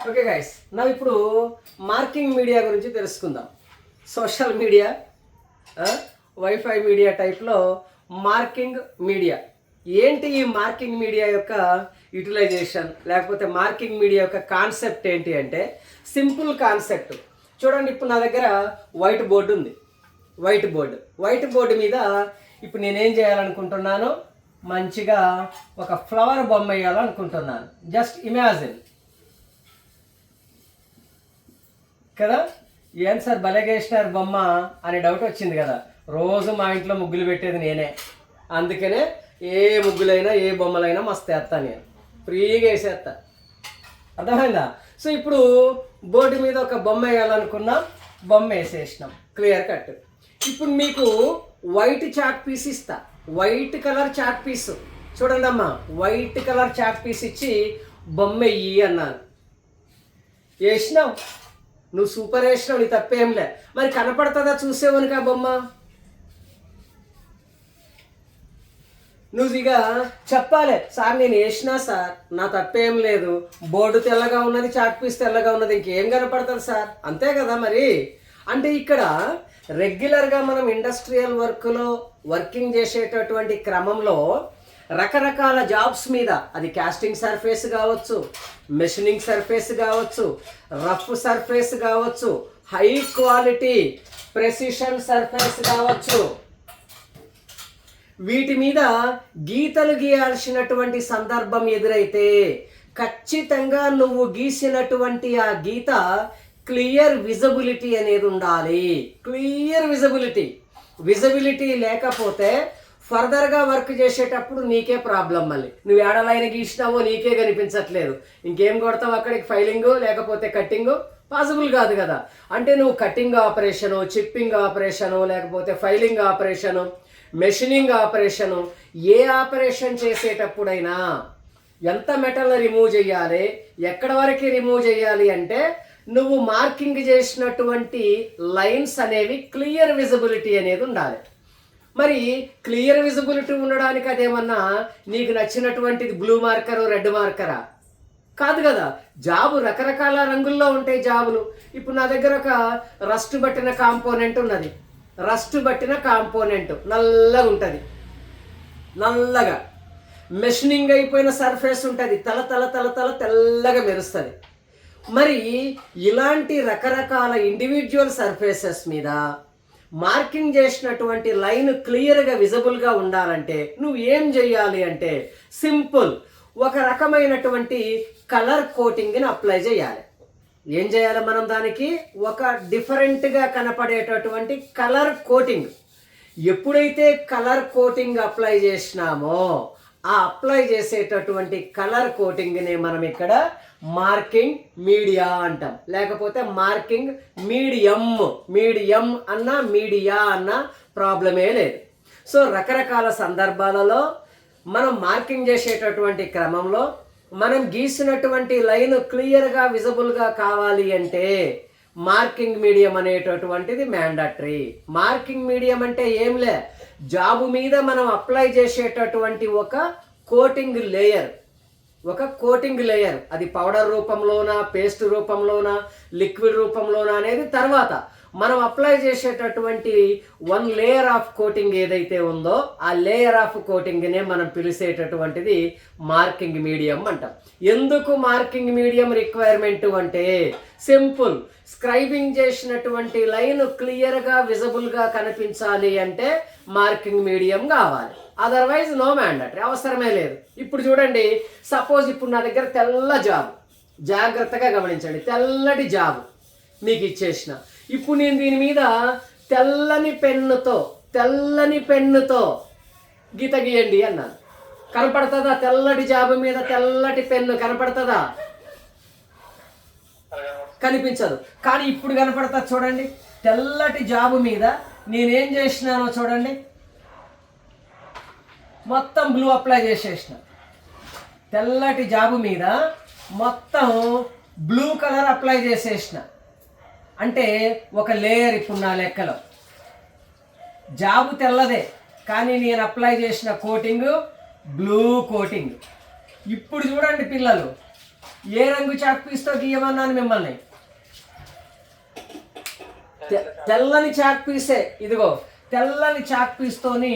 Okay guys, నా ఇప్పుడు marking media గురించి తెలుసుకుందాం. సోషల్ మీడియా, వైఫై మీడియా టైప్లో మార్కింగ్ మీడియా ఏంటి? ఈ మార్కింగ్ మీడియా యొక్క యూటిలైజేషన్ లేకపోతే మార్కింగ్ మీడియా యొక్క కాన్సెప్ట్ ఏంటి అంటే సింపుల్ కాన్సెప్ట్. చూడండి, ఇప్పుడు నా దగ్గర వైట్ బోర్డు ఉంది. వైట్ బోర్డు మీద ఇప్పుడు నేనేం చేయాలనుకుంటున్నాను, మంచిగా ఒక ఫ్లవర్ బొమ్మ వేయాలనుకుంటున్నాను. జస్ట్ ఇమాజిన్ కదా. ఏం సార్ భలేగేసినారు బొమ్మ అని డౌట్ వచ్చింది కదా. రోజు మా ఇంట్లో ముగ్గులు పెట్టేది నేనే, అందుకనే ఏ ముగ్గులైనా ఏ బొమ్మలైనా మస్తు వేస్తాను నేను, ఫ్రీగా వేసేస్తా. అర్థమైందా? సో ఇప్పుడు బోర్డు మీద ఒక బొమ్మ వేయాలనుకున్నా, బొమ్మ వేసేసినాం, క్లియర్ కట్. ఇప్పుడు మీకు వైట్ చాక్ పీస్ ఇస్తా, వైట్ కలర్ చాక్ పీస్. చూడండి అమ్మా, వైట్ కలర్ చాక్ పీస్ ఇచ్చి బొమ్మ వెయ్యి అన్నాను. వేసినావు, నువ్వు సూపర్ వేసినావు, నీ తప్పేంలే. మరి కనపడుతుందా చూసేవనుక బొమ్మ? నువ్వు ఇక చెప్పాలి, సార్ నేను వేసినా సార్, నా తప్పేం లేదు, బోర్డు తెల్లగా ఉన్నది, చాక్ పీస్ తెల్లగా ఉన్నది, ఇంకేం కనపడుతుంది సార్, అంతే కదా. మరి అంటే ఇక్కడ రెగ్యులర్గా మనం ఇండస్ట్రియల్ వర్క్లో వర్కింగ్ చేసేటటువంటి క్రమంలో రకరకాల జాబ్స్ మీద, అది కాస్టింగ్ సర్ఫేస్ కావచ్చు, మెషినింగ్ సర్ఫేస్ కావచ్చు, రఫ్ సర్ఫేస్ కావచ్చు, హై క్వాలిటీ ప్రెసిషన్ సర్ఫేస్ కావచ్చు, వీటి మీద గీతలు గీయాల్సినటువంటి సందర్భం ఎదురైతే ఖచ్చితంగా నువ్వు గీసినటువంటి ఆ గీత క్లియర్ విజిబిలిటీ అనేది ఉండాలి. క్లియర్ విజిబిలిటీ లేకపోతే ఫర్దర్గా వర్క్ చేసేటప్పుడు నీకే ప్రాబ్లం. మళ్ళీ నువ్వు ఏడలైన గీసినావో నీకే కనిపించట్లేదు, ఇంకేం కొడతావు అక్కడికి? ఫైలింగు లేకపోతే కట్టింగు పాసిబుల్ కాదు కదా. అంటే నువ్వు కట్టింగ్ ఆపరేషను, చిప్పింగ్ ఆపరేషను, లేకపోతే ఫైలింగ్ ఆపరేషను, మెషినింగ్ ఆపరేషను, ఏ ఆపరేషన్ చేసేటప్పుడైనా ఎంత మెటల్ రిమూవ్ చేయాలి, ఎక్కడ వరకు రిమూవ్ చేయాలి అంటే నువ్వు మార్కింగ్ చేసినటువంటి లైన్స్ అనేవి క్లియర్ విజిబిలిటీ అనేది ఉండాలి. మరి క్లియర్ విజిబిలిటీ ఉండడానికి అదేమన్నా నీకు నచ్చినటువంటిది బ్లూ మార్కరు, రెడ్ మార్కరా? కాదు కదా. జాబు రకరకాల రంగుల్లో ఉంటాయి జాబులు. ఇప్పుడు నా దగ్గర ఒక రస్ట్ బట్టిన కాంపోనెంట్ ఉన్నది. రస్ట్ బట్టిన కాంపోనెంట్ నల్లగా ఉంటుంది, నల్లగా. మెషినింగ్ అయిపోయిన సర్ఫేస్ ఉంటుంది, తల తల తల తల తెల్లగా మెరుస్తుంది. మరి ఇలాంటి రకరకాల ఇండివిజువల్ సర్ఫేసెస్ మీద మార్కింగ్ చేసినటువంటి లైన్ క్లియర్గా విజిబుల్గా ఉండాలంటే నువ్వు ఏం చేయాలి అంటే సింపుల్, ఒక రకమైనటువంటి కలర్ కోటింగ్ని అప్లై చేయాలి. ఏం చేయాలి మనం? దానికి ఒక డిఫరెంట్గా కనపడేటటువంటి కలర్ కోటింగ్. ఎప్పుడైతే కలర్ కోటింగ్ అప్లై చేసినామో ఆ అప్లై చేసేటటువంటి కలర్ కోటింగ్ని మనం ఇక్కడ మార్కింగ్ మీడియా అంటాం, లేకపోతే మార్కింగ్ మీడియం అన్నా మీడియా అన్నా ప్రాబ్లమే లేదు. సో రకరకాల సందర్భాలలో మనం మార్కింగ్ చేసేటటువంటి క్రమంలో మనం గీసినటువంటి లైన్ క్లియర్గా విజిబుల్గా కావాలి అంటే మార్కింగ్ మీడియం అనేటటువంటిది మ్యాండటరీ. మార్కింగ్ మీడియం అంటే ఏంలే, జాబు మీద మనం అప్లై చేసేటటువంటి ఒక కోటింగ్ లేయర్, అది పౌడర్ రూపంలోనా, పేస్ట్ రూపంలోనా, లిక్విడ్ రూపంలోనా అనేది తర్వాత. మనం అప్లై చేసేటటువంటి వన్ లేయర్ ఆఫ్ కోటింగ్ ఏదైతే ఉందో ఆ లేయర్ ఆఫ్ కోటింగ్నే మనం పిలిచేటటువంటిది మార్కింగ్ మీడియం అంటాం. ఎందుకు మార్కింగ్ మీడియం రిక్వైర్మెంట్ అంటే సింపుల్, స్క్రైబింగ్ చేసినటువంటి లైన్ క్లియర్గా విజిబుల్గా కనిపించాలి అంటే మార్కింగ్ మీడియం కావాలి, అదర్వైజ్ నో మ్యాండటరీ, అవసరమే లేదు. ఇప్పుడు చూడండి, సపోజ్ ఇప్పుడు నా దగ్గర తెల్ల జాబ్, జాగ్రత్తగా గమనించండి, తెల్లటి జాబ్ మీకు ఇచ్చేసిన. ఇప్పుడు నేను దీని మీద తెల్లని పెన్నుతో గీత గీయండి అన్నాను. కనపడుతుందా? తెల్లటి జాబు మీద తెల్లటి పెన్ను కనపడుతుందా? కనిపించదు. కానీ ఇప్పుడు కనపడుతుంది చూడండి. తెల్లటి జాబు మీద నేనేం చేసినానో చూడండి, మొత్తం బ్లూ అప్లై చేసేసిన. తెల్లటి జాబు మీద మొత్తం బ్లూ కలర్ అప్లై చేసేసిన. అంటే ఒక లేయర్ ఇప్పుడు నా లెక్కలో జాబు తెల్లదే, కానీ నేను అప్లై చేసిన కోటింగ్ బ్లూ కోటింగ్. ఇప్పుడు చూడండి పిల్లలు, ఏ రంగు చాక్ పీస్తో గీయమన్నాను మిమ్మల్ని? తెల్లని చాక్ పీసే. ఇదిగో తెల్లని చాక్ పీస్తోని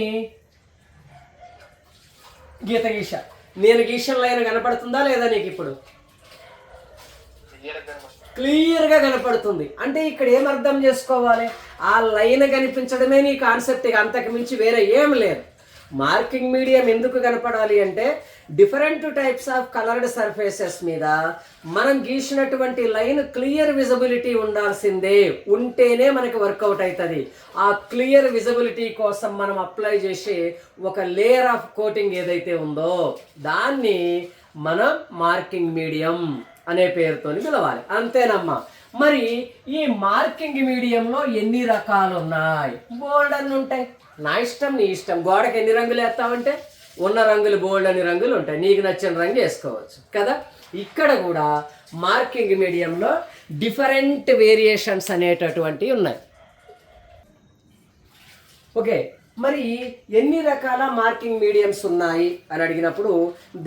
గీత గీస. నేను గీసిన లైన్ కనపడుతుందా లేదా నీకు? ఇప్పుడు క్లియర్గా కనపడుతుంది. అంటే ఇక్కడ ఏం అర్థం చేసుకోవాలి? ఆ లైన్ కనిపించడమే నీ కాన్సెప్ట్, ఇక అంతకు మించి వేరే ఏం లేదు. మార్కింగ్ మీడియం ఎందుకు కనపడాలి అంటే different types of coloured surfaces మీద మనం గీసినటువంటి లైన్ క్లియర్ విజిబిలిటీ ఉండాల్సిందే, ఉంటేనే మనకి వర్కౌట్ అవుతుంది. ఆ క్లియర్ విజిబిలిటీ కోసం మనం అప్లై చేసే ఒక లేయర్ ఆఫ్ కోటింగ్ ఏదైతే ఉందో దాన్ని మనం మార్కింగ్ మీడియం అనే పేరుతో పిలవాలి. అంతేనమ్మా. మరి ఈ మార్కింగ్ మీడియంలో ఎన్ని రకాలు ఉన్నాయి? బోల్డ్ అన్ని ఉంటాయి. నా ఇష్టం నీ ఇష్టం. గోడకి ఎన్ని రంగులు వేస్తామంటే ఉన్న రంగులు బోల్డ్ అని రంగులు ఉంటాయి, నీకు నచ్చిన రంగు వేసుకోవచ్చు కదా. ఇక్కడ కూడా మార్కింగ్ మీడియంలో డిఫరెంట్ వేరియేషన్స్ అనేటటువంటివి ఉన్నాయి. ఓకే, మరి ఎన్ని రకాల మార్కింగ్ మీడియంస్ ఉన్నాయి అని అడిగినప్పుడు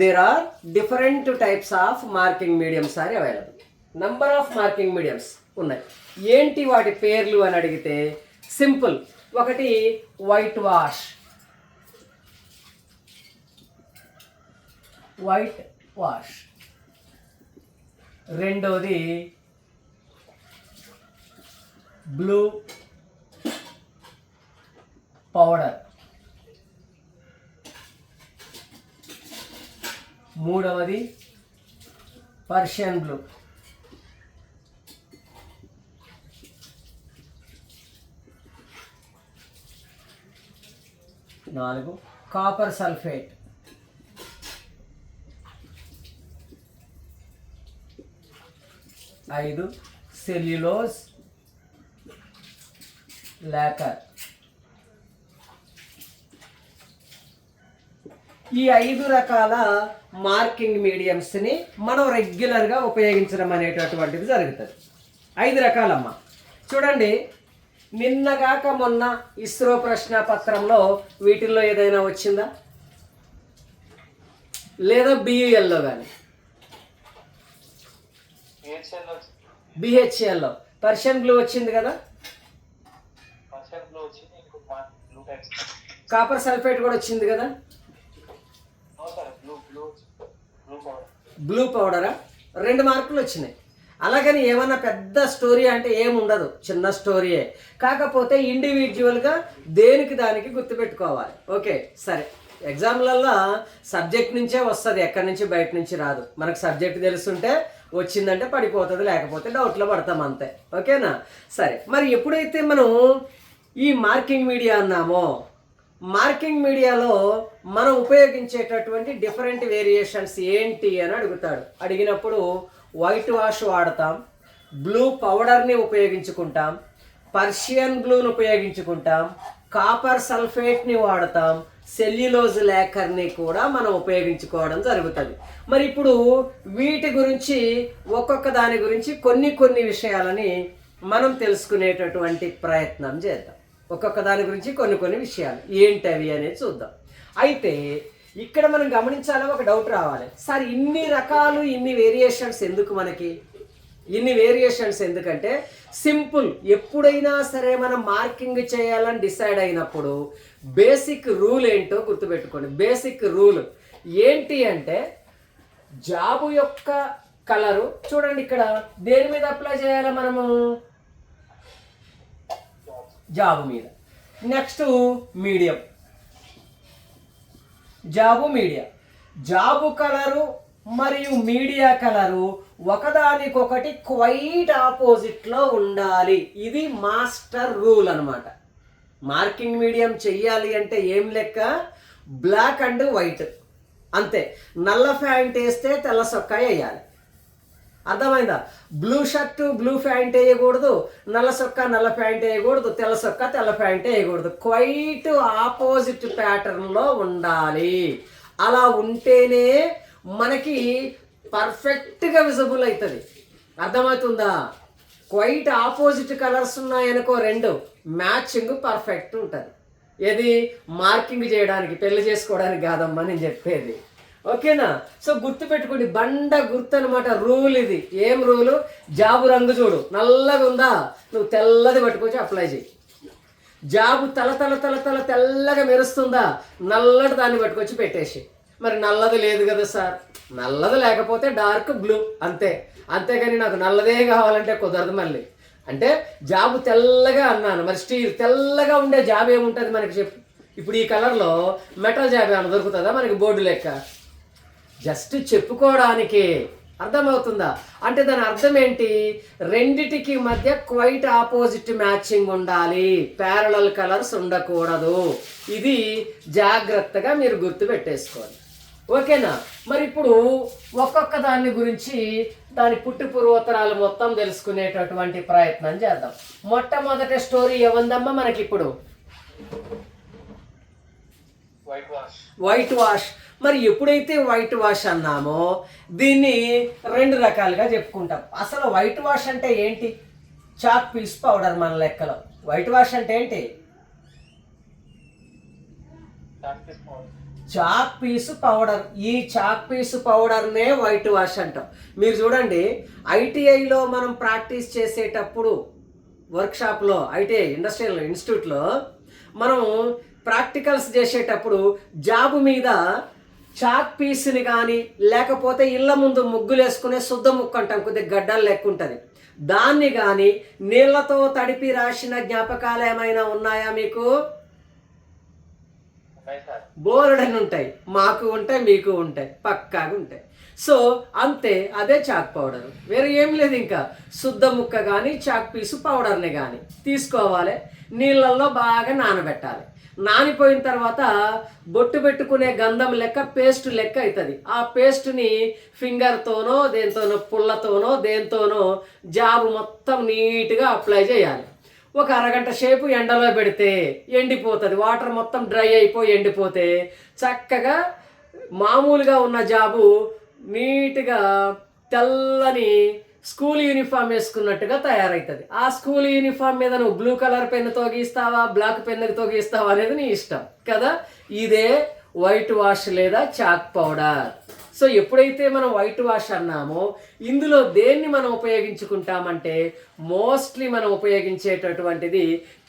there are different types of marking mediums are available. Number of marking mediums ఉన్నాయి. ఏంటి వాటి పేర్లు అని అడిగితే సింపుల్. ఒకటి వైట్ వాష్, వైట్ వాష్. రెండోది బ్లూ పౌడర్. మూడవది పర్షియన్ బ్లూ. నాలుగు కాపర్ సల్ఫేట్. ఐదు సెల్యులోజ్ లాకర్. ఈ 5 రకాల మార్కింగ్ మీడియంస్ని మనం రెగ్యులర్గా ఉపయోగించడం అనేటటువంటిది జరుగుతుంది. 5 రకాలమ్మా. చూడండి, నిన్నగాక మొన్న ఇస్రో ప్రశ్న పత్రంలో వీటిల్లో ఏదైనా వచ్చిందా? లేదా బియుఎల్లో కానీ బిహెచ్ఎల్లో పర్షియన్ బ్లూ వచ్చింది కదా, కాపర్ సల్ఫేట్ కూడా వచ్చింది కదా, బ్లూ పౌడరా 2 మార్కులు వచ్చినాయి. అలాగని ఏమన్నా పెద్ద స్టోరీ అంటే ఏముండదు, చిన్న స్టోరీయే. కాకపోతే ఇండివిజువల్గా దేనికి దానికి గుర్తుపెట్టుకోవాలి. ఓకే సరే, ఎగ్జామ్లలో సబ్జెక్ట్ నుంచే వస్తుంది, ఎక్కడి నుంచి బయట నుంచి రాదు. మనకు సబ్జెక్ట్ తెలుసుంటే వచ్చిందంటే పడిపోతుంది, లేకపోతే డౌట్లో పడతాం అంతే. ఓకేనా? సరే, మరి ఎప్పుడైతే మనం ఈ మార్కింగ్ మీడియా అన్నామో, మార్కింగ్ మీడియాలో మనం ఉపయోగించేటటువంటి డిఫరెంట్ వేరియేషన్స్ ఏంటి అని అడుగుతాడు. అడిగినప్పుడు వైట్ వాష్ వాడతాం, బ్లూ పౌడర్ని ఉపయోగించుకుంటాం, పర్షియన్ బ్లూని ఉపయోగించుకుంటాం, కాపర్ సల్ఫేట్ని వాడతాం, సెల్యులోజ్ లాకర్ని కూడా మనం ఉపయోగించుకోవడం జరుగుతుంది. మరి ఇప్పుడు వీటి గురించి ఒక్కొక్క దాని గురించి కొన్ని విషయాలని మనం తెలుసుకునేటటువంటి ప్రయత్నం చేద్దాం. ఒక్కొక్క దాని గురించి కొన్ని విషయాలు ఏంటవి అనేది చూద్దాం. అయితే ఇక్కడ మనం గమనించాలి, ఒక డౌట్ రావాలి. సార్ ఇన్ని రకాలు, ఇన్ని వేరియేషన్స్ ఎందుకు మనకి? ఇన్ని వేరియేషన్స్ ఎందుకంటే సింపుల్. ఎప్పుడైనా సరే మనం మార్కింగ్ చేయాలని డిసైడ్ అయినప్పుడు బేసిక్ రూల్ ఏంటో గుర్తుపెట్టుకోండి. బేసిక్ రూల్ ఏంటి అంటే జాబు యొక్క కలరు చూడండి, ఇక్కడ దేని మీద అప్లై చేయాలి మనము? జాబు మీద. Next medium, job media. Job colour మరియు మీడియా కలరు ఒకదానికొకటి క్వైట్ ఆపోజిట్లో ఉండాలి. ఇది మాస్టర్ రూల్ అన్నమాట. మార్కింగ్ మీడియం చెయ్యాలి అంటే ఏం లెక్క? బ్లాక్ అండ్ వైట్ అంతే. నల్ల ప్యాంట్ వేస్తే తెల్ల సొక్కా వేయాలి, అర్థమైందా? బ్లూ షర్టు బ్లూ ప్యాంట్ వేయకూడదు, నల్ల సొక్కా నల్ల ప్యాంట్ వేయకూడదు, తెల్ల సొక్కా తెల్ల ప్యాంట్ వేయకూడదు. క్వైట్ ఆపోజిట్ ప్యాటర్న్లో ఉండాలి. అలా ఉంటేనే మనకి పర్ఫెక్ట్గా విజిబుల్ అవుతుంది. అర్థమవుతుందా? క్వైట్ ఆపోజిట్ కలర్స్ ఉన్నాయనుకో, 2 మ్యాచింగ్ పర్ఫెక్ట్ ఉంటుంది. ఏది? మార్కింగ్ చేయడానికి, పెళ్లి చేసుకోవడానికి కాదమ్మా నేను చెప్పేది. ఓకేనా? సో గుర్తు పెట్టుకోండి, బండ గుర్తు అనమాట. రూల్ ఇది. ఏం రూలు? జాబు రంగు చూడు, నల్లగా ఉందా, నువ్వు తెల్లది పట్టుకొచ్చి అప్లై చేయి. జాబు తల తల తల తల తెల్లగా మెరుస్తుందా, నల్లటి దాన్ని పట్టుకొచ్చి పెట్టేసి. మరి నల్లది లేదు కదా సార్, నల్లది లేకపోతే డార్క్ బ్లూ అంతే. అంతేగాని నాకు నల్లదే కావాలంటే కుదరదు. మళ్ళీ అంటే జాబు తెల్లగా అన్నాను, మరి స్టీల్ తెల్లగా ఉండే జాబ్ ఏముంటుంది మనకి చెప్పు. ఇప్పుడు ఈ కలర్లో మెటల్ జాబ్ ఏమైనా దొరుకుతుందా మనకి బోర్డు లెక్క? జస్ట్ చెప్పుకోవడానికి. అర్థమవుతుందా? అంటే దాని అర్థం ఏంటి? రెండిటికి మధ్య క్వైట్ ఆపోజిట్ మ్యాచింగ్ ఉండాలి, ప్యారలల్ కలర్స్ ఉండకూడదు. ఇది జాగ్రత్తగా మీరు గుర్తు పెట్టేసుకోవాలి. ఓకేనా? మరి ఇప్పుడు ఒక్కొక్క దాని గురించి దాని పుట్టు పూర్వోత్తరాలు మొత్తం తెలుసుకునేటటువంటి ప్రయత్నం చేద్దాం. మొట్టమొదటి స్టోరీ ఏముందమ్మా మనకి ఇప్పుడు? White wash. మరి ఎప్పుడైతే వైట్ వాష్ అన్నామో దీన్ని రెండు రకాలుగా చెప్పుకుంటాం. అసలు వైట్ వాష్ అంటే ఏంటి? Chalk piece powder. మన లెక్కలో వైట్ వాష్ అంటే ఏంటి? Chalk piece powder. ఈ చాక్ పీసు పౌడర్నే వైట్ వాష్ అంటాం. మీరు చూడండి, ఐటీఐలో మనం ప్రాక్టీస్ చేసేటప్పుడు వర్క్షాప్లో, ఐటీఐ ఇండస్ట్రియల్ ఇన్స్టిట్యూట్లో మనం ప్రాక్టికల్స్ చేసేటప్పుడు జాబు మీద చాక్ పీస్ని కానీ లేకపోతే ఇళ్ళ ముందు ముగ్గులు వేసుకునే శుద్ధ ముక్కు అంటాం, కొద్దిగా గడ్డలు లెక్క ఉంటుంది, దాన్ని కానీ నీళ్లతో తడిపి రాసిన జ్ఞాపకాలు ఏమైనా ఉన్నాయా మీకు? బోర్డని ఉంటాయి, మాకు ఉంటాయి, మీకు ఉంటాయి, పక్కాగా ఉంటాయి. సో అంతే, అదే చాక్ పౌడర్, వేరే ఏం లేదు. ఇంకా శుద్ధ ముక్క కానీ చాక్ పీసు పౌడర్ని కానీ తీసుకోవాలి, నీళ్ళల్లో బాగా నానబెట్టాలి. నానిపోయిన తర్వాత బొట్టు పెట్టుకునే గంధం లెక్క పేస్ట్ లెక్క అవుతుంది. ఆ పేస్ట్ని ఫింగర్తోనో దేంతోనో పుల్లతోనో దేంతోనో జాబు మొత్తం నీట్గా అప్లై చేయాలి. ఒక అరగంట సేపు ఎండలో పెడితే ఎండిపోతుంది, వాటర్ మొత్తం డ్రై అయిపోయి ఎండిపోతే చక్కగా మామూలుగా ఉన్న జాబు నీట్గా తెల్లని స్కూల్ యూనిఫామ్ వేసుకున్నట్టుగా తయారవుతుంది. ఆ స్కూల్ యూనిఫామ్ మీద నువ్వు బ్లూ కలర్ పెన్నుతో గీస్తావా, బ్లాక్ పెన్నుతో గీస్తావా అనేది నీ ఇష్టం కదా. ఇదే వైట్ వాష్ లేదా చాక్ పౌడర్. సో ఎప్పుడైతే మనం వైట్ వాష్ అన్నామో ఇందులో దేన్ని మనం ఉపయోగించుకుంటామంటే మోస్ట్లీ మనం ఉపయోగించేటటువంటిది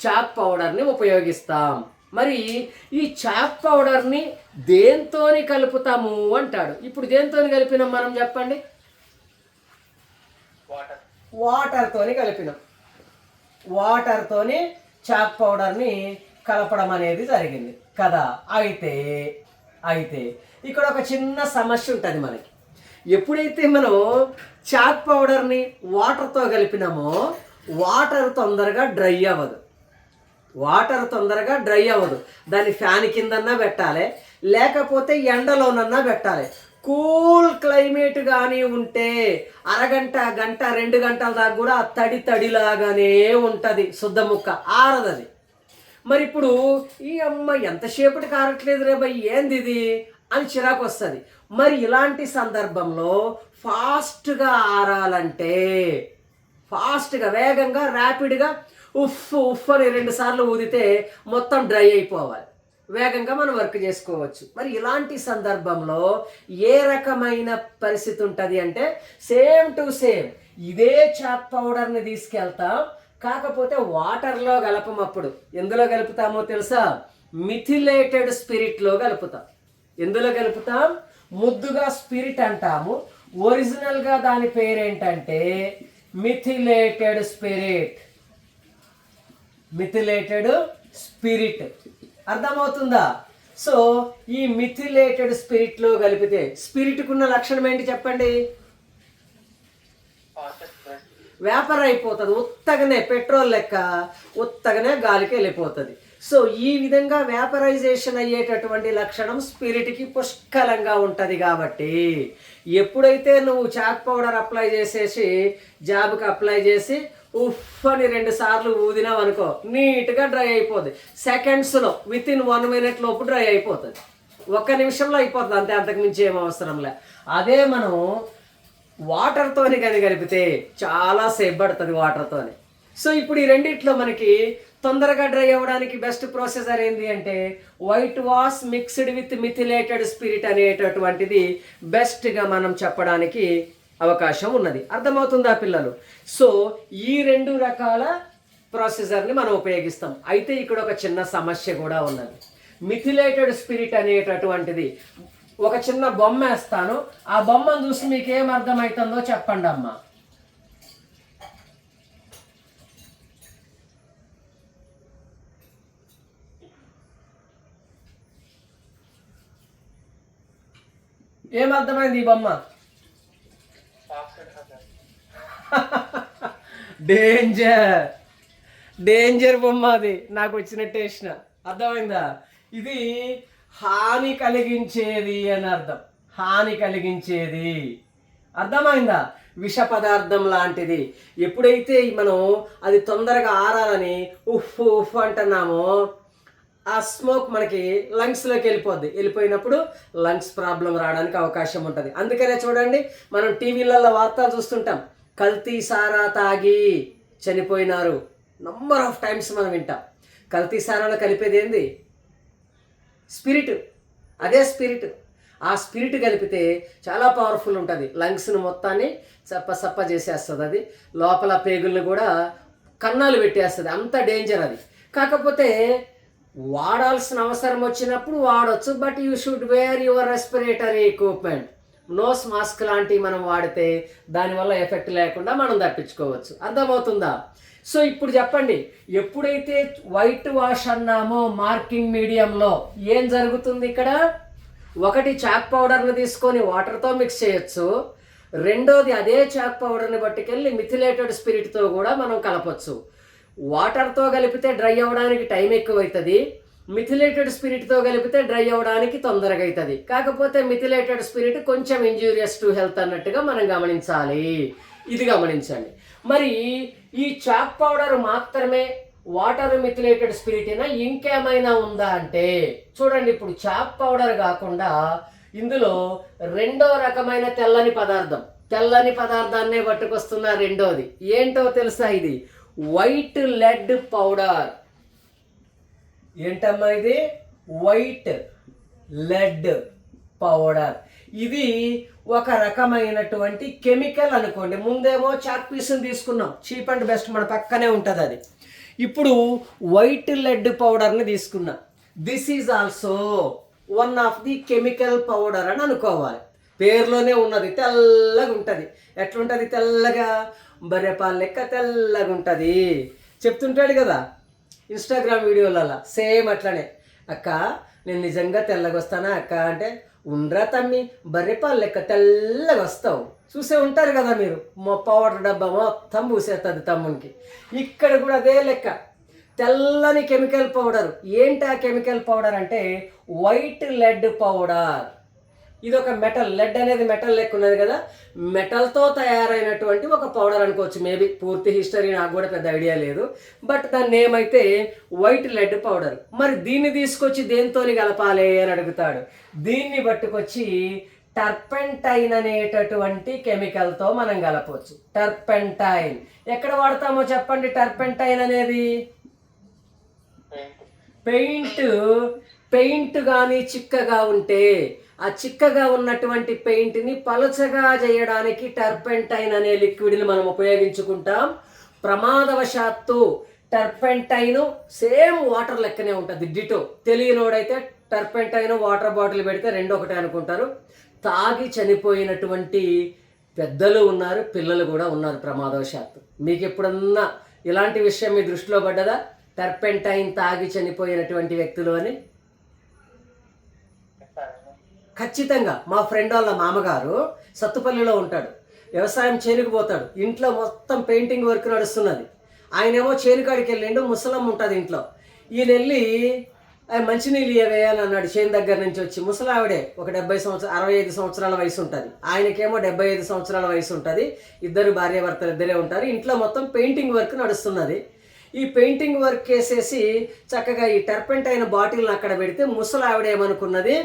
చాక్ పౌడర్ని ఉపయోగిస్తాం. మరి ఈ చాక్ పౌడర్ని దేంతోని కలుపుతాము అంటాడు. ఇప్పుడు దేంతోని కలిపినాం మనం చెప్పండి? వాటర్తోని కలిపినాం. వాటర్తోని చాక్ పౌడర్ని కలపడం అనేది జరిగింది కదా. అయితే ఇక్కడ ఒక చిన్న సమస్య ఉంటుంది మనకి. ఎప్పుడైతే మనం చాక్ పౌడర్ని వాటర్తో కలిపినామో వాటర్ తొందరగా డ్రై అవ్వదు. దాన్ని ఫ్యాన్ కిందన్నా పెట్టాలి, లేకపోతే ఎండలోనన్నా పెట్టాలి. కూల్ క్లైమేట్ కానీ ఉంటే అరగంట, గంట, 2 గంటల దాకా కూడా తడిలాగానే ఉంటుంది, శుద్ధ ముక్క ఆరదది. మరి ఇప్పుడు ఈ అమ్మ ఎంతసేపటి కారట్లేదు రే భయ్, ఏంది ఇది అని చిరాకు వస్తుంది. మరి ఇలాంటి సందర్భంలో ఫాస్ట్గా ఆరాలంటే వేగంగా ర్యాపిడ్గా ఉఫ్ అని 2 సార్లు ఊదితే మొత్తం డ్రై అయిపోవాలి, వేగంగా మనం వర్క్ చేసుకోవచ్చు. మరి ఇలాంటి సందర్భంలో ఏ రకమైన పరిస్థితి ఉంటుంది అంటే సేమ్ టు సేమ్ ఇదే చాక్ పౌడర్ని తీసుకెళ్తాం, కాకపోతే వాటర్లో కలపం. అప్పుడు ఎందులో కలుపుతామో తెలుసా? మిథిలేటెడ్ స్పిరిట్లో కలుపుతాం. ఎందులో కలుపుతాం? ముద్దుగా స్పిరిట్ అంటాము, ఒరిజినల్గా దాని పేరేంటంటే మిథిలేటెడ్ స్పిరిట్. అర్థమవుతుందా? సో ఈ మిథిలేటెడ్ స్పిరిట్లో కలిపితే స్పిరిట్కున్న లక్షణం ఏంటి చెప్పండి? వేపర్ అయిపోతుంది, ఉత్తగనే పెట్రోల్ లెక్క ఉత్తగనే గాలికి వెళ్ళిపోతుంది. సో ఈ విధంగా వేపరైజేషన్ అయ్యేటటువంటి లక్షణం స్పిరిట్కి పుష్కలంగా ఉంటుంది. కాబట్టి ఎప్పుడైతే నువ్వు చాక్ పౌడర్ అప్లై చేసేసి జాబ్కి అప్లై చేసి ఉఫ్ అని 2 సార్లు ఊదినావు అనుకో, నీట్గా డ్రై అయిపోతుంది. సెకండ్స్లో వితిన్ 1 మినిట్ లోపు డ్రై అయిపోతుంది, 1 నిమిషంలో అయిపోతుంది, అంతే, అంతకుమించి ఏం అవసరంలే. అదే మనం వాటర్తోని కానీ కలిపితే చాలా సేపు పడుతుంది వాటర్తోని. సో ఇప్పుడు ఈ రెండిట్లో మనకి తొందరగా డ్రై అవ్వడానికి బెస్ట్ ప్రొసీజర్ ఏంటి అంటే white wash mixed with methylated spirit అనేటటువంటిది బెస్ట్గా మనం చెప్పడానికి అవకాశం ఉన్నది. అర్థమవుతుందా పిల్లలు? సో ఈ 2 రకాల ప్రొసీజర్ని మనం ఉపయోగిస్తాం. అయితే ఇక్కడ ఒక చిన్న సమస్య కూడా ఉన్నది. మిథిలేటెడ్ స్పిరిట్ అనేటటువంటిది ఒక చిన్న బొమ్మ వేస్తాను, ఆ బొమ్మను చూసి మీకు ఏం అర్థమవుతుందో చెప్పండి అమ్మా. ఏమర్థమైంది ఈ బొమ్మ? డేంజర్ డేంజర్ బొమ్మ, అది నాకు వచ్చిన టేస్ట్. అర్థమైందా? ఇది హాని కలిగించేది అని అర్థం. హాని కలిగించేది, అర్థమైందా? విష పదార్థం లాంటిది. ఎప్పుడైతే మనం అది తొందరగా ఆరాలని ఉఫ్ ఉఫ్ అంటున్నామో ఆ స్మోక్ మనకి లంగ్స్లోకి వెళ్ళిపోయినప్పుడు లంగ్స్ ప్రాబ్లం రావడానికి అవకాశం ఉంటుంది. అందుకనే చూడండి, మనం టీవీలలో వార్తలు చూస్తుంటాం, కల్తీ సారా తాగి చనిపోయినారు. నంబర్ ఆఫ్ టైమ్స్ మనం వింటాం. కల్తీ సారాలో కలిపేది ఏంది? స్పిరిట్. అదే స్పిరిట్. ఆ స్పిరిట్ కలిపితే చాలా పవర్ఫుల్ ఉంటుంది. లంగ్స్ను మొత్తాన్ని సప్ప చేసేస్తుంది. అది లోపల పేగుల్ని కూడా కన్నాలు పెట్టేస్తుంది. అంత డేంజర్ అది. కాకపోతే వాడాల్సిన అవసరం వచ్చినప్పుడు వాడవచ్చు. But you should wear your respiratory equipment. Nose mask లాంటివి మనం వాడితే దానివల్ల ఎఫెక్ట్ లేకుండా మనం తప్పించుకోవచ్చు. అర్థమవుతుందా? సో ఇప్పుడు చెప్పండి, ఎప్పుడైతే వైట్ వాష్ అన్నామో మార్కింగ్ మీడియంలో ఏం జరుగుతుంది ఇక్కడ? ఒకటి చాక్ పౌడర్ని తీసుకొని వాటర్తో మిక్స్ చేయొచ్చు. రెండోది అదే చాక్ పౌడర్ని పట్టుకెళ్ళి మిథిలేటెడ్ స్పిరిట్తో కూడా మనం కలపచ్చు. వాటర్తో కలిపితే డ్రై అవ్వడానికి టైం ఎక్కువ అవుతుంది. మిథిలేటెడ్ స్పిరిట్తో కలిపితే డ్రై అవ్వడానికి తొందరగా అవుతుంది. కాకపోతే మిథిలేటెడ్ స్పిరిట్ కొంచెం ఇంజూరియస్ టు హెల్త్ అన్నట్టుగా మనం గమనించాలి. ఇది గమనించండి. మరి ఈ చాక్ పౌడర్ మాత్రమే వాటర్ మిథిలేటెడ్ స్పిరిట్ అయినా ఇంకేమైనా ఉందా అంటే చూడండి, ఇప్పుడు చాక్ పౌడర్ కాకుండా ఇందులో రెండో రకమైన తెల్లని పదార్థాన్నే పట్టుకొస్తున్న రెండోది ఏంటో తెలుసా? ఇది వైట్ లెడ్ పౌడర్. ఏంటమ్మా ఇది? White lead powder. ఇది ఒక రకమైనటువంటి కెమికల్ అనుకోండి. ముందేమో చాక్ పీస్ని తీసుకున్నాం, చీప్ అండ్ బెస్ట్ మన పక్కనే ఉంటుంది అది. ఇప్పుడు వైట్ లెడ్ పౌడర్ని తీసుకున్నాం. This is also one of the chemical powder అని అనుకోవాలి. పేరులోనే ఉన్నది, తెల్లగా ఉంటుంది. ఎట్లుంటుంది? తెల్లగా బర్రెపాలు లెక్క తెల్లగా ఉంటుంది. చెప్తుంటాడు కదా ఇన్స్టాగ్రామ్ వీడియోలలో, సేమ్ అట్లనే. అక్క నేను నిజంగా తెల్లగా వస్తానా అక్క అంటే, ఉండ్రా తమ్మి బర్రెపాలు లెక్క తెల్లగా వస్తావు. చూసే ఉంటారు కదా మీరు. పౌడర్ డబ్బా మొత్తం పూసేస్తుంది తమ్మునికి. ఇక్కడ కూడా అదే లెక్క, తెల్లని కెమికల్ పౌడర్. ఏంటి ఆ కెమికల్ పౌడర్ అంటే వైట్ లెడ్ పౌడర్. ఇది ఒక మెటల్, లెడ్ అనేది మెటల్ లెక్క ఉన్నది కదా, మెటల్తో తయారైనటువంటి ఒక పౌడర్ అనుకోవచ్చు. మేబీ పూర్తి హిస్టరీ నాకు కూడా పెద్ద ఐడియా లేదు. బట్ దాని నేమ్ అయితే వైట్ లెడ్ పౌడర్. మరి దీన్ని తీసుకొచ్చి దేంతోని కలపాలి అని అడుగుతాడు. దీన్ని పట్టుకొచ్చి టర్పెంటైన్ అనేటటువంటి కెమికల్తో మనం కలపవచ్చు. టర్పెంటైన్ ఎక్కడ వాడతామో చెప్పండి? టర్పెంటైన్ అనేది పెయింట్ కానీ చిక్కగా ఉంటే ఆ చిక్కగా ఉన్నటువంటి పెయింట్ని పలుచగా చేయడానికి టర్పెంటైన్ అనే లిక్విడ్ని మనం ఉపయోగించుకుంటాం. ప్రమాదవశాత్తు టర్పెంటైన్ సేమ్ వాటర్ లెక్కనే ఉంటుంది, డిటో. తెలియనోడైతే టర్పెంటైన్ వాటర్ బాటిల్ పెడితే రెండు ఒకటే అనుకుంటారు. తాగి చనిపోయినటువంటి పెద్దలు ఉన్నారు, పిల్లలు కూడా ఉన్నారు ప్రమాదవశాత్తు. మీకు ఎప్పుడన్నా ఇలాంటి విషయం మీ దృష్టిలో పడ్డదా? టర్పెంటైన్ తాగి చనిపోయినటువంటి వ్యక్తులు అని? ఖచ్చితంగా. మా ఫ్రెండ్ వాళ్ళ మామగారు సత్తుపల్లిలో ఉంటాడు, వ్యవసాయం చేనుకు పోతాడు. ఇంట్లో మొత్తం పెయింటింగ్ వర్క్ నడుస్తున్నది. ఆయనేమో చేనుకాడికి వెళ్ళిండు, ముసలమ్మ ఉంటుంది ఇంట్లో. ఈయన వెళ్ళి మంచినీళ్ళు ఇవ్వే అని అన్నాడు చేను దగ్గర నుంచి వచ్చి. ముసలావిడే, ఒక 65 సంవత్సరాల వయసు ఉంటుంది. ఆయనకేమో 75 సంవత్సరాల వయసు ఉంటుంది. ఇద్దరు భార్యాభర్తలు ఇద్దరే ఉంటారు. ఇంట్లో మొత్తం పెయింటింగ్ వర్క్ నడుస్తున్నది. ఈ పెయింటింగ్ వర్క్ వేసేసి చక్కగా ఈ టర్పెంటైన్ బాటిల్ని అక్కడ పెడితే ముసలావిడ ఏమనుకున్నది,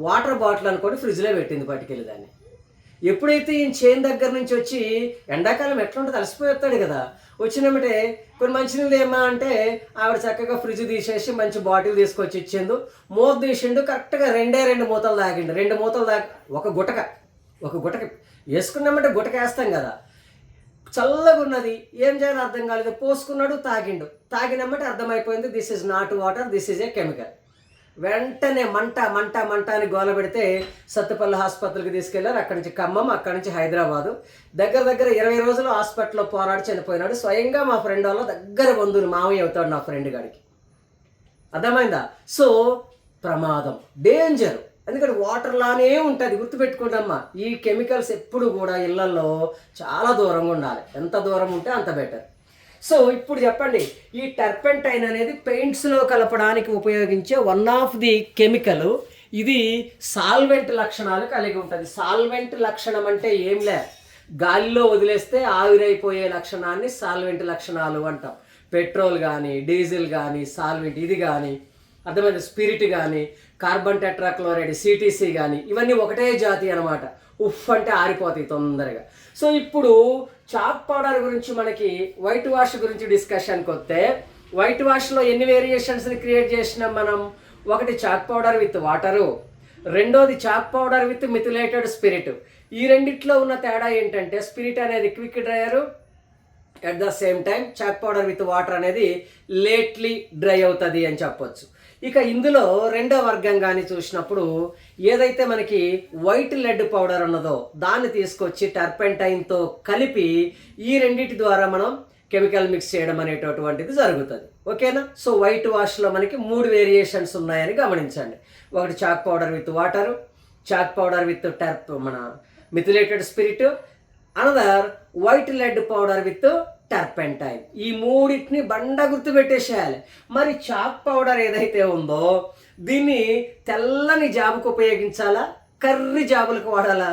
వాటర్ బాటిల్ అనుకొని ఫ్రిడ్జ్లో పెట్టింది పట్టుకెళ్ళి. దాన్ని ఎప్పుడైతే ఈయన చేను దగ్గర నుంచి వచ్చి ఎండాకాలం ఎట్లా ఉంటుంది అలసిపోతాడు కదా, వచ్చినమ్మటే కొన్ని మంచినీళ్ళు ఏమా అంటే ఆవిడ చక్కగా ఫ్రిడ్జ్ తీసేసి మంచి బాటిల్ తీసుకొచ్చి ఇచ్చిండు, మూత తీసిండు, కరెక్ట్గా రెండు మూతలు తాగిండు. 2 మూతలు తాగి ఒక గుటక వేసుకున్నామంటే గుటక వేస్తాం కదా, చల్లగా ఉన్నది, ఏం చేయాలో అర్థం కాలేదు, పోసుకున్నాడు, తాగినమ్మటే అర్థమైపోయింది this is not water, this is a chemical. వెంటనే మంట అని గోల పెడితే సత్తుపల్లి హాస్పిటల్కి తీసుకెళ్లారు. అక్కడి నుంచి ఖమ్మం, అక్కడి నుంచి హైదరాబాదు. దగ్గర 20 రోజులు హాస్పిటల్లో పోరాడి చనిపోయినాడు. స్వయంగా మా ఫ్రెండ్ వాళ్ళ దగ్గర బంధువులు మావయ్య అవుతాడు నా ఫ్రెండ్ గారికి. అర్థమైందా? సో ప్రమాదం, డేంజర్. ఎందుకంటే వాటర్ లానే ఉంటుంది, గుర్తుపెట్టుకోండమ్మా. ఈ కెమికల్స్ ఎప్పుడు కూడా ఇళ్లలో చాలా దూరంగా ఉండాలి, ఎంత దూరం ఉంటే అంత బెటర్. సో ఇప్పుడు చెప్పండి, ఈ టర్పెంటైన్ అనేది పెయింట్స్లో కలపడానికి ఉపయోగించే వన్ ఆఫ్ ది కెమికల్. ఇది సాల్వెంట్ లక్షణాలు కలిగి ఉంటుంది. సాల్వెంట్ లక్షణం అంటే ఏం లే, గాలిలో వదిలేస్తే ఆవిరైపోయే లక్షణాన్ని సాల్వెంట్ లక్షణాలు అంటాం. పెట్రోల్ కానీ, డీజిల్ కానీ, సాల్వెంట్ ఇది కానీ, అర్థమైంది, స్పిరిట్ కానీ, కార్బన్ టెట్రాక్లోరైడ్ సిటీసీ కానీ, ఇవన్నీ ఒకటే జాతి అనమాట. ఉఫ్ అంటే ఆరిపోతాయి తొందరగా. సో ఇప్పుడు చాక్ పౌడర్ గురించి మనకి వైట్ వాష్ గురించి డిస్కషన్కి వస్తే, వైట్ వాష్లో ఎన్ని వేరియేషన్స్ని క్రియేట్ చేసినాం మనం? ఒకటి చాక్ పౌడర్ విత్ వాటరు, రెండోది chalk powder with methylated spirit. ఈ రెండిట్లో ఉన్న తేడా ఏంటంటే స్పిరిట్ అనేది quick dryer, at the same time chalk powder with water అనేది లేట్లీ డ్రై అవుతుంది అని చెప్పొచ్చు. ఇక ఇందులో రెండో వర్గంగాని చూసినప్పుడు ఏదైతే మనకి వైట్ లెడ్ పౌడర్ ఉన్నదో దాన్ని తీసుకొచ్చి టర్పెంటైన్తో కలిపి ఈ రెండింటి ద్వారా మనం కెమికల్ మిక్స్ చేయడం అనేటటువంటిది జరుగుతుంది. ఓకేనా? సో వైట్ వాష్లో మనకి 3 వేరియేషన్స్ ఉన్నాయని గమనించండి. ఒకటి chalk powder with water, chalk powder with మన methylated spirit, another white lead powder with turpentine. ఈ మూడింటిని బండ గుర్తు పెట్టేసేయాలి. మరి చాక్ పౌడర్ ఏదైతే ఉందో దీన్ని తెల్లని జాబుకు ఉపయోగించాలా, కర్రీ జాబులకు వాడాలా?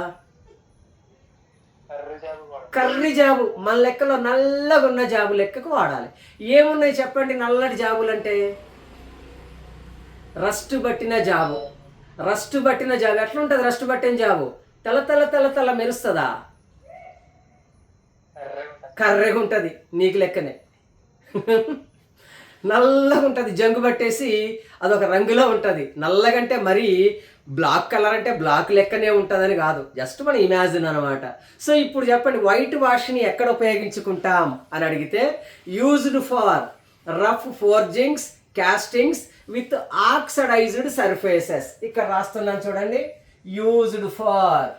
కర్రీ జాబు మన లెక్కలో నల్లగా ఉన్న జాబు లెక్కకు వాడాలి. ఏమున్నాయి చెప్పండి నల్లటి జాబులు అంటే? రస్ట్ బట్టిన జాబు. ఎట్లా ఉంటుంది రస్ట్ పట్టిన జాబు? తెల్ల మెరుస్తుందా? కర్రెగా ఉంటుంది, నీకు లెక్కనే నల్లగా ఉంటుంది, జంగు పట్టేసి అదొక రంగులో ఉంటుంది. నల్లగంటే మరీ బ్లాక్ కలర్ అంటే బ్లాక్ లెక్కనే ఉంటుందని కాదు, జస్ట్ మన ఇమాజిన్ అనమాట. సో ఇప్పుడు చెప్పండి, వైట్ వాష్ని ఎక్కడ ఉపయోగించుకుంటాం అని అడిగితే, used for rough forgings, castings with oxidized surfaces. ఇక్కడ రాస్తున్నాను చూడండి, యూజ్డ్ ఫార్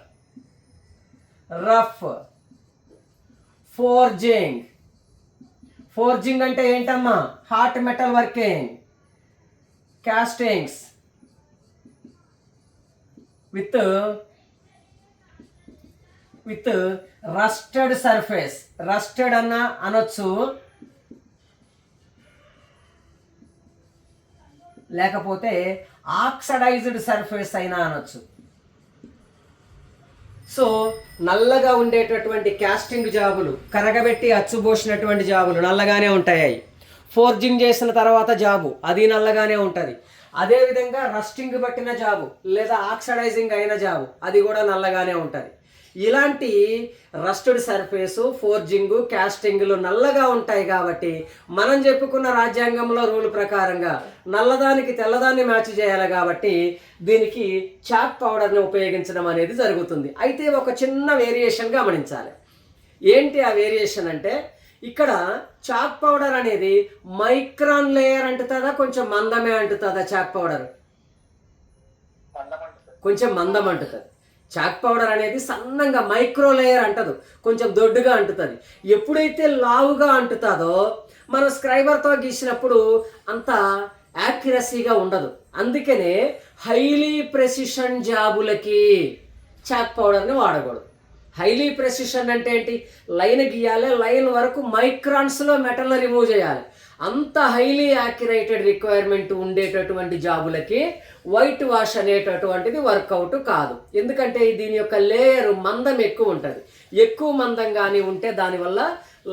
రఫ్ ఫోర్జింగ్ అంటే ఏంటమ్మా? Hot metal working. Castings with rusted surface. Rusted అనొచ్చు, లేకపోతే ఆక్సిడైజ్డ్ సర్ఫేస్ అయినా అనొచ్చు. సో నల్లగా ఉండేటటువంటి కాస్టింగ్ జాబులు, కరగబెట్టి అచ్చుబోసినటువంటి జాబులు నల్లగానే ఉంటాయి. ఫోర్జింగ్ చేసిన తర్వాత జాబు అది నల్లగానే ఉంటుంది. అదేవిధంగా రస్టింగ్ పట్టిన జాబు లేదా ఆక్సిడైజింగ్ అయిన జాబు అది కూడా నల్లగానే ఉంటుంది. ఇలాంటి రస్టెడ్ సర్ఫేసు, ఫోర్జింగు, కాస్టింగ్లు నల్లగా ఉంటాయి. కాబట్టి మనం చెప్పుకున్న రాజ్యాంగంలో రూల్ ప్రకారంగా నల్లదానికి తెల్లదాన్ని మ్యాచ్ చేయాలి. కాబట్టి దీనికి చాక్ పౌడర్ని ఉపయోగించడం అనేది జరుగుతుంది. అయితే ఒక చిన్న వేరియేషన్ గమనించాలి. ఏంటి ఆ వేరియేషన్ అంటే, ఇక్కడ చాక్ పౌడర్ అనేది మైక్రాన్ లేయర్ అంటుతుందా, కొంచెం మందమే అంటుతుందా? చాక్ పౌడర్ కొంచెం మందం అంటుతుంది. చాక్ పౌడర్ అనేది సన్నంగా మైక్రో లేయర్ అంటదు, కొంచెం దొడ్డుగా అంటుతుంది. ఎప్పుడైతే లావుగా అంటుతుందో మనం స్క్రైబర్తో గీసినప్పుడు అంత యాక్యురసీగా ఉండదు. అందుకనే హైలీ ప్రెసిషన్ జాబులకి చాక్ పౌడర్ని వాడకూడదు. హైలీ ప్రెసిషన్ అంటే ఏంటి? లైన్ గీయాలి, లైన్ వరకు మైక్రాన్స్లో మెటల్ని రిమూవ్ చేయాలి. అంత హైలీ యాక్యురేటెడ్ రిక్వైర్మెంట్ ఉండేటటువంటి జాబులకి వైట్ వాష్ అనేటటువంటిది వర్కౌట్ కాదు. ఎందుకంటే దీని యొక్క లేయర్ మందం ఎక్కువ ఉంటుంది. ఎక్కువ మందంగానే ఉంటే దానివల్ల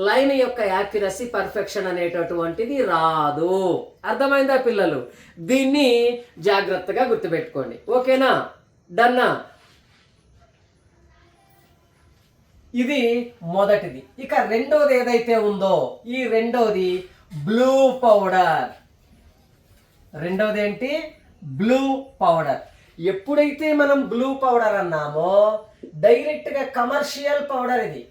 లైన్ యొక్క యాక్యురసీ, పర్ఫెక్షన్ అనేటటువంటిది రాదు. అర్థమైందా పిల్లలు? దీన్ని జాగ్రత్తగా గుర్తుపెట్టుకోండి. ఓకేనా? డన్నా? ఇది మొదటిది. ఇక రెండోది ఏదైతే ఉందో ఈ రెండోది బ్లూ పౌడర్. రెండోది ఏంటి? Blue powder. ఎప్పుడైతే మనం బ్లూ పౌడర్ అన్నామో డైరెక్ట్గా కమర్షియల్ పౌడర్ ఇది.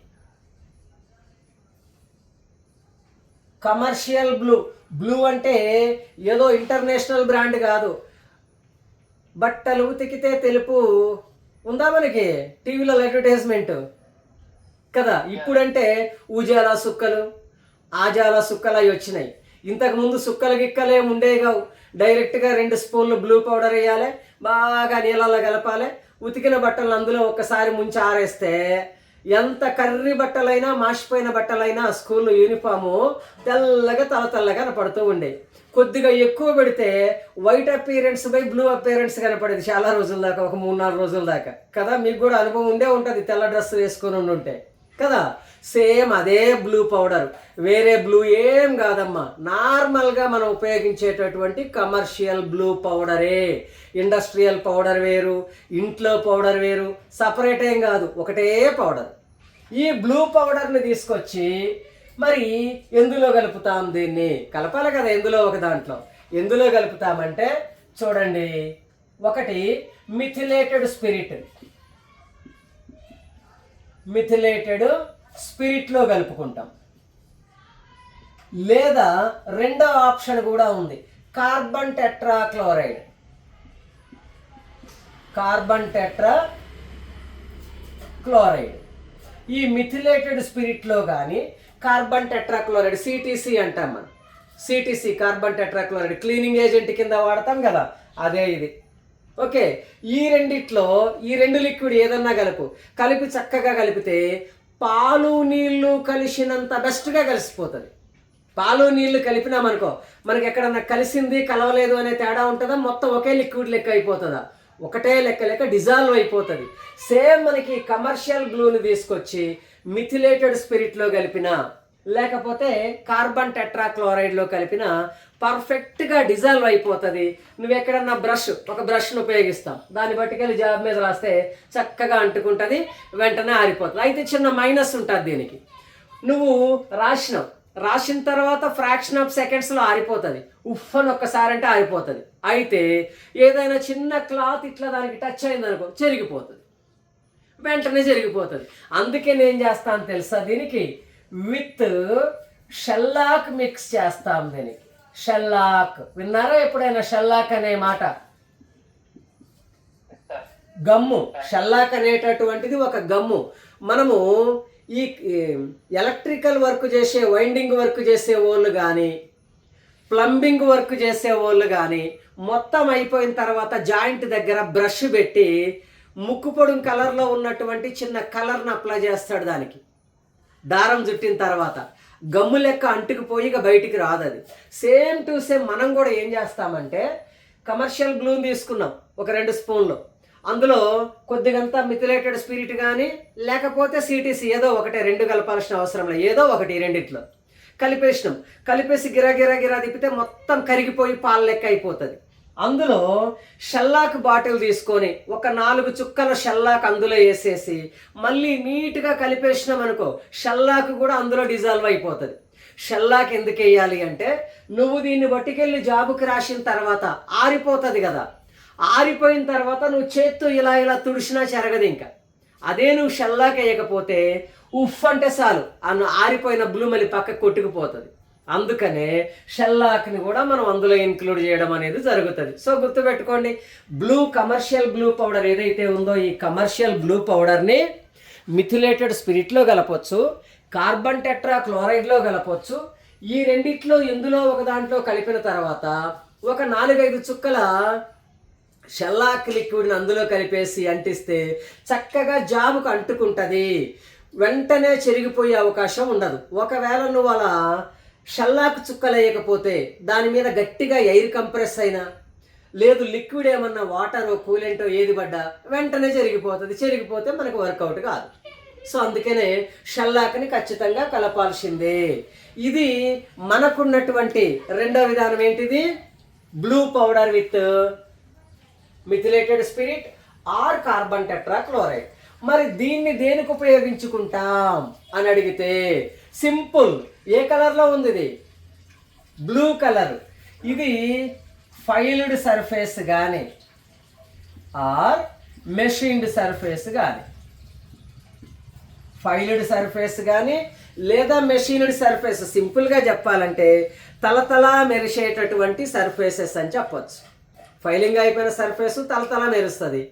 Commercial blue. బ్లూ అంటే ఏదో ఇంటర్నేషనల్ బ్రాండ్ కాదు. బట్టలు ఉతికితే తెలుపు ఉందా మనకి టీవీలో అడ్వర్టైజ్మెంట్ కదా. ఇప్పుడంటే ఉజాలా సుక్కలు, ఆజాలా సుక్కలు అవి వచ్చినాయి. ఇంతకుముందు సుక్కలు గిక్కలే ఉండేవి కావు. డైరెక్ట్గా 2 స్పూన్లు బ్లూ పౌడర్ వేయాలి, బాగా నీళ్ళలో కలపాలి, ఉతికిన బట్టలు అందులో ఒక్కసారి ముంచి ఆరేస్తే ఎంత కర్రీ బట్టలైనా మాసిపోయిన బట్టలైనా స్కూల్లో యూనిఫాము తెల్లగా తెల్లగా కనపడుతూ ఉండేవి. కొద్దిగా ఎక్కువ పెడితే white appearance by blue appearance కనపడేది చాలా రోజుల దాకా, ఒక 3-4 రోజుల దాకా కదా. మీకు కూడా అనుభవం ఉండే ఉంటుంది తెల్ల డ్రెస్ వేసుకొని ఉంటే కదా. సేమ్ అదే బ్లూ పౌడర్, వేరే బ్లూ ఏం కాదమ్మా. నార్మల్గా మనం ఉపయోగించేటటువంటి కమర్షియల్ బ్లూ పౌడరే. ఇండస్ట్రియల్ పౌడర్ వేరు, ఇంట్లో పౌడర్ వేరు, సపరేట్ ఏం కాదు, ఒకటే పౌడర్. ఈ బ్లూ పౌడర్ని తీసుకొచ్చి మరి ఎందులో కలుపుతాం? దీన్ని కలపాలి కదా ఎందులో ఒక దాంట్లో. ఎందులో కలుపుతామంటే చూడండి, ఒకటి మిథిలేటెడ్ స్పిరిట్. మిథిలేటెడ్ స్పిరిట్లో కలుపుకుంటాం. లేదా రెండో ఆప్షన్ కూడా ఉంది, కార్బన్ టెట్రాక్లోరైడ్. Carbon tetrachloride. ఈ మిథిలేటెడ్ స్పిరిట్లో కానీ కార్బన్ టెట్రాక్లోరైడ్, సిటిసి అంటాం మనం. CTC carbon tetrachloride cleaning agent కింద వాడతాం కదా, అదే ఇది. ఓకే, ఈ రెండిట్లో ఈ రెండు లిక్విడ్ ఏదన్నా కలిపి చక్కగా కలిపితే పాలు నీళ్లు కలిసినంత బెస్ట్గా కలిసిపోతుంది. పాలు నీళ్లు కలిపినామనుకో మనకి ఎక్కడన్నా కలిసింది కలవలేదు అనే తేడా ఉంటుందా? మొత్తం ఒకే లిక్విడ్ లెక్క అయిపోతుందా? ఒకటే లెక్క డిజాల్వ్ అయిపోతుంది. సేమ్ మనకి కమర్షియల్ గ్లూని తీసుకొచ్చి మిథిలేటెడ్ స్పిరిట్లో కలిపిన లేకపోతే కార్బన్ టెట్రాక్లోరైడ్లో కలిపిన పర్ఫెక్ట్గా డిజాల్వ్ అయిపోతుంది. నువ్వు ఎక్కడన్నా ఒక బ్రష్ను ఉపయోగిస్తాం, దాన్ని బట్టికెళ్ళి జాబ్ మీద రాస్తే చక్కగా అంటుకుంటుంది, వెంటనే ఆరిపోతుంది. అయితే చిన్న మైనస్ ఉంటుంది దీనికి. నువ్వు రాసిన తర్వాత ఫ్రాక్షన్ ఆఫ్ సెకండ్స్లో ఆరిపోతుంది. ఉఫ్ అని ఒక్కసారి అంటే ఆరిపోతుంది. అయితే ఏదైనా చిన్న క్లాత్ ఇట్లా దానికి టచ్ అయిందనుకో చెరిగిపోతుంది, వెంటనే జరిగిపోతుంది. అందుకే నేను చేస్తాను తెలుసా, దీనికి విత్ షెల్లాక్ మిక్స్ చేస్తాం. దీనికి షెల్లాక్ విన్నారా ఎప్పుడైనా? షెల్లాక్ అనే మాట, గమ్ము. షెల్లాక్ అనేటటువంటిది ఒక గమ్ము. మనము ఈ ఎలక్ట్రికల్ వర్క్ చేసే, వైండింగ్ వర్క్ చేసే వాళ్ళు కానీ, ప్లంబింగ్ వర్క్ చేసే వాళ్ళు కానీ మొత్తం అయిపోయిన తర్వాత జాయింట్ దగ్గర బ్రష్ పెట్టి ముక్కు పొడుం కలర్లో ఉన్నటువంటి చిన్న కలర్ని అప్లై చేస్తాడు. దానికి దారం చుట్టిన తర్వాత గమ్ము లెక్క అంటుకుపోయి ఇక బయటికి రాదు అది. సేమ్ టు సేమ్ మనం కూడా ఏం చేస్తామంటే కమర్షియల్ గ్లూని తీసుకున్నాం ఒక 2 స్పూన్లు, అందులో కొద్దిగంతా మిథిలేటెడ్ స్పిరిట్ కానీ లేకపోతే సిటిసి ఏదో ఒకటే, 2 కలపాల్సిన అవసరం లేదు, ఏదో ఒకటి రెండిట్లో కలిపేసి గిరా తిప్పితే మొత్తం కరిగిపోయి పాల లెక్క అయిపోతుంది. అందులో షెల్లాక్ బాటిల్ తీసుకొని ఒక 4 చుక్కల షెల్లాక్ అందులో వేసేసి మళ్ళీ నీట్గా కలిపేసినాం అనుకో, షెల్లాక్ కూడా అందులో డిజాల్వ్ అయిపోతుంది. షెల్లాక్ ఎందుకు వేయాలి అంటే నువ్వు దీన్ని బట్టికెళ్ళి జాబుకి రాసిన తర్వాత ఆరిపోతుంది కదా, ఆరిపోయిన తర్వాత నువ్వు చేత్తో ఇలా తుడిచినా చెరగదు ఇంకా. అదే నువ్వు షెల్లాక్ వేయకపోతే ఉఫ్ అంటే చాలు అన్న ఆరిపోయిన బ్లూ మళ్ళీ పక్కకు కొట్టుకుపోతుంది. అందుకనే షెల్లాక్ని కూడా మనం అందులో ఇంక్లూడ్ చేయడం అనేది జరుగుతుంది. సో గుర్తుపెట్టుకోండి, కమర్షియల్ బ్లూ పౌడర్ ఏదైతే ఉందో ఈ కమర్షియల్ బ్లూ పౌడర్ని మిథిలేటెడ్ స్పిరిట్లో కలపొచ్చు, కార్బన్ టెట్రాక్లోరైడ్లో కలపొచ్చు. ఈ రెండిట్లో ఎందులో ఒక దాంట్లో కలిపిన తర్వాత ఒక 4-5 చుక్కల షెల్లాక్ లిక్విడ్ని అందులో కలిపేసి అంటిస్తే చక్కగా జాబుకు అంటుకుంటుంది, వెంటనే చెరిగిపోయే అవకాశం ఉండదు. ఒకవేళ నువ్వు అలా షెల్లాక్ చుక్కలు వేయకపోతే దాని మీద గట్టిగా ఎయిర్ కంప్రెస్ అయినా లేదు లిక్విడ్ ఏమన్నా వాటర్ కూలెంటో ఏది పడ్డా వెంటనే చెరిగిపోతే మనకు వర్కౌట్ కాదు. సో అందుకనే షెల్లాక్ని ఖచ్చితంగా కలపాల్సిందే. ఇది మనకున్నటువంటి రెండో విధానం ఏంటిది? Blue powder with methylated spirit or carbon tetrachloride. మరి దీన్ని దేనికి ఉపయోగించుకుంటాం అని అడిగితే సింపుల్. ఏ కలర్లో ఉంది ఇది? Blue colour. ఇది ఫైల్డ్ సర్ఫేస్ కానీ ఆర్ మెషిన్డ్ సర్ఫేస్ కానీ, ఫైల్డ్ సర్ఫేస్ కానీ లేదా మెషిన్డ్ సర్ఫేస్, సింపుల్గా చెప్పాలంటే తలతలా మెరిసేటటువంటి సర్ఫేసెస్ అని చెప్పొచ్చు. ఫైలింగ్ అయిపోయిన సర్ఫేసు తలతలా మెరుస్తుంది,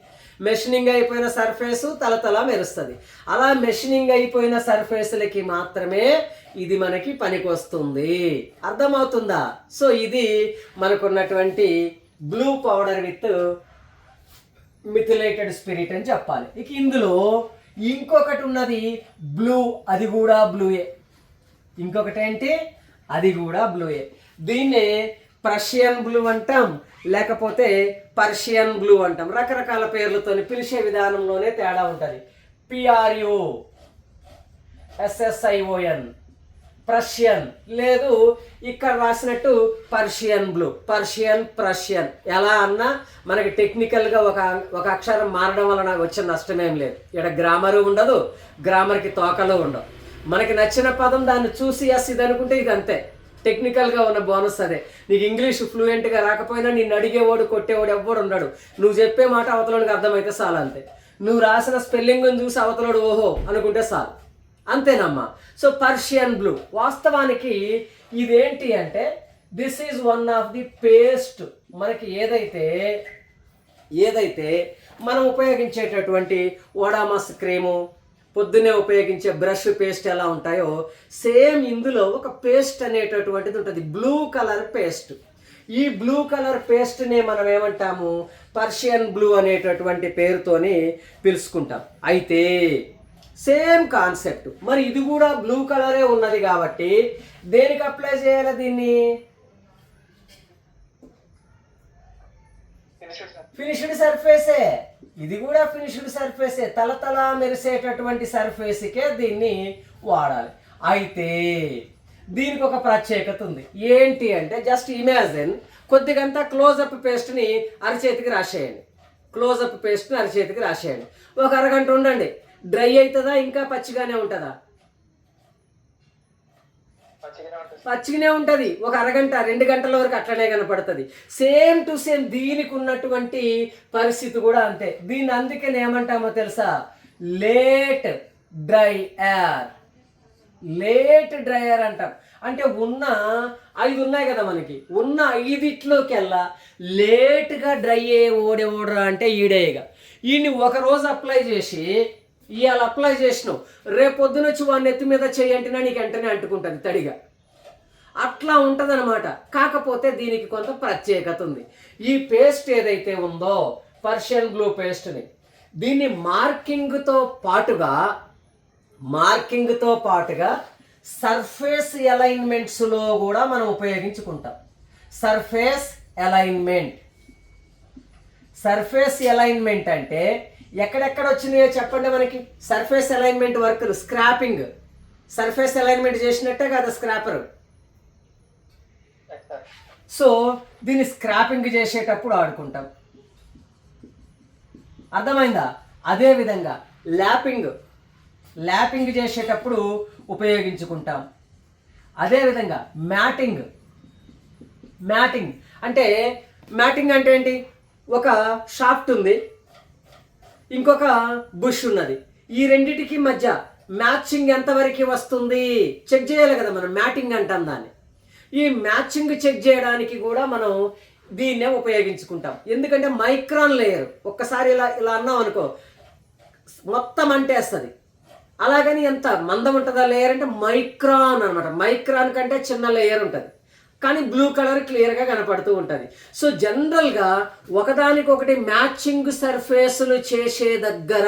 మెషినింగ్ అయిపోయిన సర్ఫేసు తలతలా మెరుస్తుంది. అలా మెషినింగ్ అయిపోయిన సర్ఫేసులకి మాత్రమే ఇది మనకి పనికొస్తుంది. అర్థమవుతుందా? సో ఇది మనకున్నటువంటి blue powder with methylated spirit అని చెప్పాలి. ఇక ఇందులో ఇంకొకటి ఉన్నది బ్లూ, అది కూడా బ్లూయే. ఇంకొకటి ఏంటి? అది కూడా బ్లూయే. దీన్నే ప్రషియన్ బ్లూ అంటాం, లేకపోతే పర్షియన్ బ్లూ అంటాం. రకరకాల పేర్లతో పిలిచే విధానంలోనే తేడా ఉంటుంది. PRUSSION ప్రషియన్, లేదు ఇక్కడ రాసినట్టు పర్షియన్ బ్లూ, ప్రషియన్ ఎలా అన్నా మనకి టెక్నికల్గా ఒక అక్షరం మారడం వలన వచ్చిన నష్టమేం లేదు. ఇక్కడ గ్రామరు ఉండదు, గ్రామర్కి తోకలు ఉండవు. మనకి నచ్చిన పదం దాన్ని చూసి ఎస్ ఇది అనుకుంటే ఇది అంతే. టెక్నికల్గా ఉన్న బోనస్ అదే. నీకు ఇంగ్లీష్ ఫ్లూయెంట్గా రాకపోయినా నిన్ను అడిగేవాడు కొట్టేవాడు ఎవ్వడు ఉండడు. నువ్వు చెప్పే మాట అవతలోడికి అర్థమైతే చాలు అంతే. నువ్వు రాసిన స్పెల్లింగ్ని చూసి అవతలోడు ఓహో అనుకుంటే చాలు, అంతేనమ్మా. సో పర్షియన్ బ్లూ వాస్తవానికి ఇదేంటి అంటే this is one of the paste. మనకి ఏదైతే మనం ఉపయోగించేటటువంటి ఓడామస్ క్రీము, పొద్దున్నే ఉపయోగించే బ్రష్ పేస్ట్ ఎలా ఉంటాయో సేమ్ ఇందులో ఒక పేస్ట్ అనేటటువంటిది ఉంటుంది, బ్లూ కలర్ పేస్ట్. ఈ బ్లూ కలర్ పేస్ట్ని మనం ఏమంటాము? పర్షియన్ బ్లూ అనేటటువంటి పేరుతోని పిలుచుకుంటాం. అయితే సేమ్ కాన్సెప్ట్. మరి ఇది కూడా బ్లూ కలరే ఉన్నది కాబట్టి దేనికి అప్లై చేయాలి దీన్ని? ఫినిష్డ్ సర్ఫేసే. ఇది కూడా ఫినిష్డ్ సర్ఫేసే, తలతల మెరిసేటటువంటి సర్ఫేస్కే దీన్ని వాడాలి. అయితే దీనికి ఒక ప్రత్యేకత ఉంది. ఏంటి అంటే జస్ట్ ఇమాజిన్ కొద్దిగంతా క్లోజప్ పేస్ట్ని అరచేతికి రాసేయండి. క్లోజప్ పేస్ట్ని అరచేతికి రాసేయండి. ఒక అరగంట ఉండండి. డ్రై అవుతుందా ఇంకా పచ్చిగానే ఉంటుందా? పచ్చిగానే ఉంటుంది. ఒక అరగంట 2 గంటల వరకు అట్లనే కనపడుతుంది. సేమ్ టు సేమ్ దీనికి ఉన్నటువంటి పరిస్థితి కూడా అంతే. దీన్ని అందుకని ఏమంటామో తెలుసా? Late dryer. లేట్ డ్రైయర్ అంటాం. అంటే ఉన్న 5 ఉన్నాయి కదా మనకి, ఉన్న 5టిలోకెల్లా లేట్గా డ్రై అయ్యే ఓడరా అంటే ఈడేగా. ఈయన్ని ఒకరోజు అప్లై చేసి ఇవాళ అప్లై చేసినావు, రేపు పొద్దున వచ్చి వాడిని ఎత్తి మీద చేయంటినా నీకు వెంటనే అంటుకుంటుంది తడిగా. అట్లా ఉంటుంది అనమాట. కాకపోతే దీనికి కొంత ప్రత్యేకత ఉంది. ఈ పేస్ట్ ఏదైతే ఉందో పర్షియన్ బ్లూ పేస్ట్ని, దీన్ని మార్కింగ్తో పాటుగా సర్ఫేస్ అలైన్మెంట్స్లో కూడా మనం ఉపయోగించుకుంటాం. సర్ఫేస్ అలైన్మెంట్ అంటే ఎక్కడెక్కడ వచ్చినాయో చెప్పండి మనకి. సర్ఫేస్ అలైన్మెంట్ వర్కులు స్క్రాపింగ్, సర్ఫేస్ అలైన్మెంట్ చేసినట్టే కదా స్క్రాపర్. సో దీన్ని స్క్రాపింగ్ చేసేటప్పుడు ఆడుకుంటాం. అర్థమైందా? అదేవిధంగా ల్యాపింగ్ చేసేటప్పుడు ఉపయోగించుకుంటాం. అదేవిధంగా మ్యాటింగ్ అంటే ఏంటి? ఒక షాఫ్ట్ ఉంది, ఇంకొక బుష్ ఉన్నది. ఈ రెండిటికి మధ్య మ్యాచింగ్ ఎంతవరకు వస్తుంది చెక్ చేయాలి కదా మనం, మ్యాటింగ్ అంటాం దాన్ని. ఈ మ్యాచింగ్ చెక్ చేయడానికి కూడా మనం దీన్నే ఉపయోగించుకుంటాం. ఎందుకంటే మైక్రాన్ లేయర్ ఒక్కసారి ఇలా అన్నాం అనుకో మొత్తం అంటేస్తుంది. అలాగని ఎంత మందం ఉంటుందా లేయర్ అంటే మైక్రాన్ అనమాట. మైక్రాన్ కంటే చిన్న లేయర్ ఉంటుంది, కానీ బ్లూ కలర్ క్లియర్గా కనపడుతూ ఉంటుంది. సో జనరల్గా ఒకదానికొకటి మ్యాచింగ్ సర్ఫేసులు చేసే దగ్గర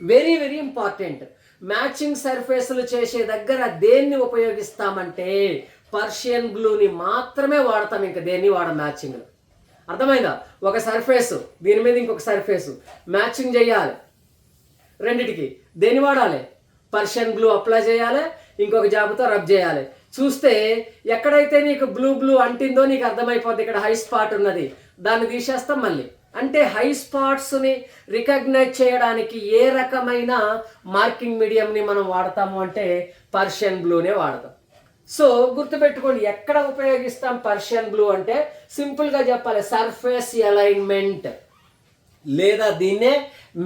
వెరీ వెరీ ఇంపార్టెంట్. మ్యాచింగ్ సర్ఫేసులు చేసే దగ్గర దేన్ని ఉపయోగిస్తామంటే పర్షియన్ బ్లూని మాత్రమే వాడతాం, ఇంకా దేన్ని వాడం మ్యాచింగ్లో. అర్థమైందా? ఒక సర్ఫేసు దీని మీద ఇంకొక సర్ఫేసు మ్యాచింగ్ చేయాలి, రెండిటికి దేన్ని వాడాలి? పర్షియన్ బ్లూ అప్లై చేయాలి, ఇంకొక జాబుతో రబ్ చేయాలి. చూస్తే ఎక్కడైతే నీకు బ్లూ అంటిందో నీకు అర్థమైపోద్ది, ఇక్కడ హై స్పాట్ ఉన్నది, దాన్ని తీసేస్తాం మళ్ళీ అంటే హై స్పాట్స్ని రికగ్నైజ్ చేయడానికి ఏ రకమైన మార్కింగ్ మీడియంని మనం వాడతాము అంటే పర్షియన్ బ్లూనే వాడతాం. సో గుర్తుపెట్టుకోండి, ఎక్కడ ఉపయోగిస్తాం పర్షియన్ బ్లూ అంటే సింపుల్గా చెప్పాలి, సర్ఫేస్ అలైన్మెంట్ లేదా దీన్నే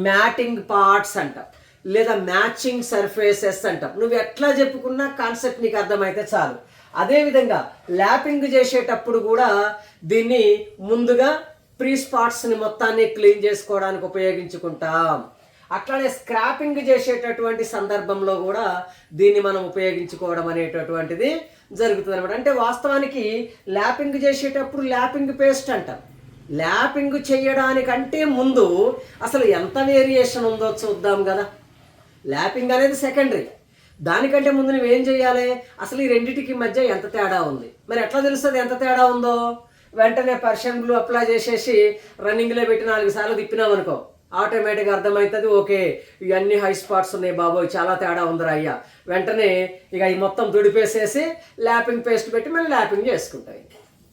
మ్యాటింగ్ పార్ట్స్ అంటాం లేదా మ్యాచింగ్ సర్ఫేసెస్ అంటాం. నువ్వు ఎట్లా చెప్పుకున్నా కాన్సెప్ట్ నీకు అర్థమైతే చాలు. అదేవిధంగా ల్యాపింగ్ చేసేటప్పుడు కూడా దీన్ని ముందుగా ప్రీ స్పాట్స్ని మొత్తాన్ని క్లీన్ చేసుకోవడానికి ఉపయోగించుకుంటాం. అట్లానే స్క్రాపింగ్ చేసేటటువంటి సందర్భంలో కూడా దీన్ని మనం ఉపయోగించుకోవడం అనేటటువంటిది జరుగుతుంది అనమాట. అంటే వాస్తవానికి ల్యాపింగ్ చేసేటప్పుడు ల్యాపింగ్ పేస్ట్ అంటాం. ల్యాపింగ్ చేయడానికంటే ముందు అసలు ఎంత వేరియేషన్ ఉందో చూద్దాం కదా. ల్యాపింగ్ అనేది సెకండరీ, దానికంటే ముందు నువ్వేం చేయాలి, అసలు ఈ రెండింటికి మధ్య ఎంత తేడా ఉంది. మరి ఎట్లా తెలుస్తుంది ఎంత తేడా ఉందో? వెంటనే పర్షియన్ బ్లూ అప్లై చేసేసి రన్నింగ్లో పెట్టి 4 సార్లు తిప్పినామనుకో, ఆటోమేటిక్గా అర్థమవుతుంది, ఓకే ఇవన్నీ హై స్పాట్స్ ఉన్నాయి బాబోయ్, చాలా తేడా ఉందిరా అయ్యా. వెంటనే ఇక ఈ మొత్తం దుడిపేసేసి ల్యాపింగ్ పేస్ట్ పెట్టి మళ్ళీ ల్యాపింగ్ చేసుకుంటాయి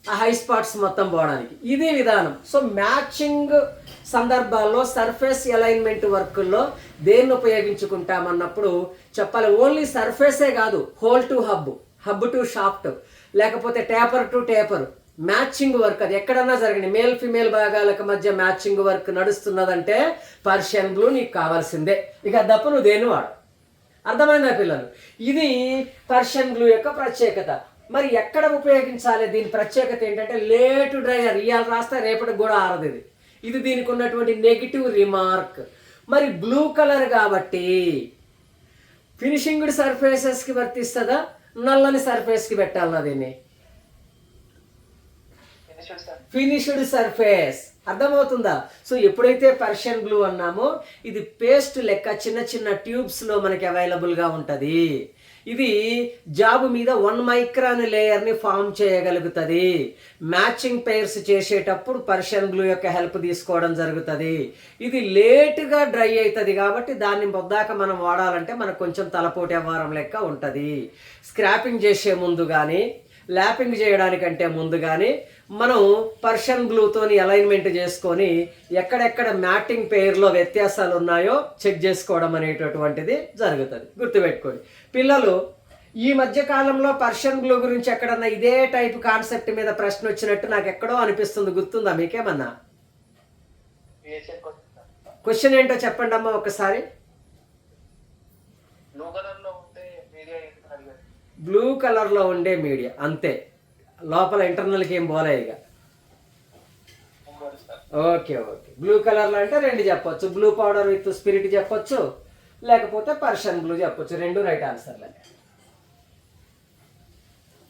ఆ హై స్పాట్స్ మొత్తం పోవడానికి. ఇది విధానం. సో మ్యాచింగ్ సందర్భాల్లో సర్ఫేస్ అలైన్మెంట్ వర్కుల్లో దేన్ని ఉపయోగించుకుంటామన్నప్పుడు చెప్పాలి, ఓన్లీ సర్ఫేసే కాదు, hole to hub, hub to shaft, లేకపోతే taper to taper matching work. అది ఎక్కడన్నా జరగండి, మేల్ ఫిమేల్ భాగాలకు మధ్య మ్యాచింగ్ వర్క్ నడుస్తున్నదంటే పర్షియన్ బ్లూ నీకు కావాల్సిందే. ఇక దప్ప నువ్వు దేన్ని వాడు. అర్థమైందా పిల్లలు? ఇది పర్షియన్ బ్లూ యొక్క ప్రత్యేకత. మరి ఎక్కడ ఉపయోగించాలి? దీని ప్రత్యేకత ఏంటంటే లేటు డ్రైయర్, ఇవాళ రాస్తే రేపటికి కూడా ఆరదు. ఇది దీనికి ఉన్నటువంటి నెగిటివ్ రిమార్క్. మరి బ్లూ కలర్ కాబట్టి ఫినిషింగ్డ్ సర్ఫేసెస్కి వర్తిస్తుందా, నల్లని సర్ఫేస్కి పెట్టాలన్నా దీన్ని? Finished surface. అర్థమవుతుందా? సో ఎప్పుడైతే పర్షియన్ బ్లూ అన్నామో ఇది పేస్ట్ లెక్క చిన్న చిన్న ట్యూబ్స్లో మనకి అవైలబుల్గా ఉంటుంది. ఇది జాబ్ మీద 1 మైక్రాన్ లేయర్ని ఫామ్ చేయగలుగుతుంది. మ్యాచింగ్ పెయిర్స్ చేసేటప్పుడు పర్షియన్ బ్లూ యొక్క హెల్ప్ తీసుకోవడం జరుగుతుంది. ఇది లేటుగా డ్రై అవుతుంది కాబట్టి దాన్ని పొద్దాక మనం వాడాలంటే మనకు కొంచెం తలపోటు వ్యవహారం లెక్క ఉంటుంది. స్క్రాపింగ్ చేసే ముందు కానీ ల్యాపింగ్ చేయడానికంటే ముందు కానీ మనం పర్షియన్ బ్లూతోని అలైన్మెంట్ చేసుకొని ఎక్కడెక్కడ మ్యాటింగ్ పెయిర్లో వ్యత్యాసాలు ఉన్నాయో చెక్ చేసుకోవడం అనేటటువంటిది జరుగుతుంది. గుర్తుపెట్టుకోండి పిల్లలు. ఈ మధ్య కాలంలో పర్షియన్ బ్లూ గురించి ఎక్కడన్నా ఇదే టైప్ కాన్సెప్ట్ మీద ప్రశ్న వచ్చినట్టు నాకు ఎక్కడో అనిపిస్తుంది. గుర్తుందా మీకేమన్నా? క్వశ్చన్ ఏంటో చెప్పండి అమ్మా ఒకసారి. బ్లూ కలర్లో ఉండే మీడియా అంతే, లోపల ఇంటర్నల్కి ఏం పోలే ఇక. Okay okay. బ్లూ కలర్లో అంటే 2 చెప్పొచ్చు, బ్లూ పౌడర్ విత్ స్పిరిట్ చెప్పొచ్చు, లేకపోతే పర్షియన్ బ్లూ చెప్పొచ్చు. 2 రైట్ ఆన్సర్లే.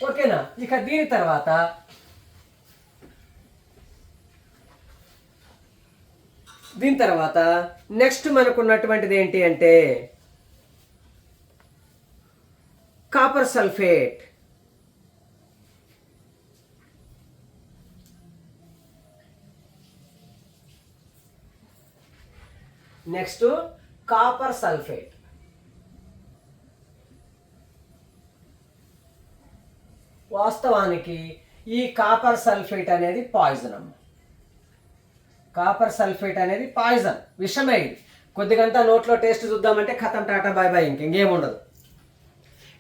ఓకేనా? ఇక దీని తర్వాత నెక్స్ట్ మనకున్నటువంటిది ఏంటి అంటే copper sulphate. Next copper sulphate. వాస్తవానికి ఈ కాపర్ సల్ఫేట్ అనేది పాయిజన్ అమ్మ. కాపర్ సల్ఫేట్ అనేది పాయిజన్, విషమే. ఇది కొద్దిగంతా నోట్లో టేస్ట్ చూద్దామంటే ఖతం, టాటా బాయ్ బాయ్, ఇంకేముండదు.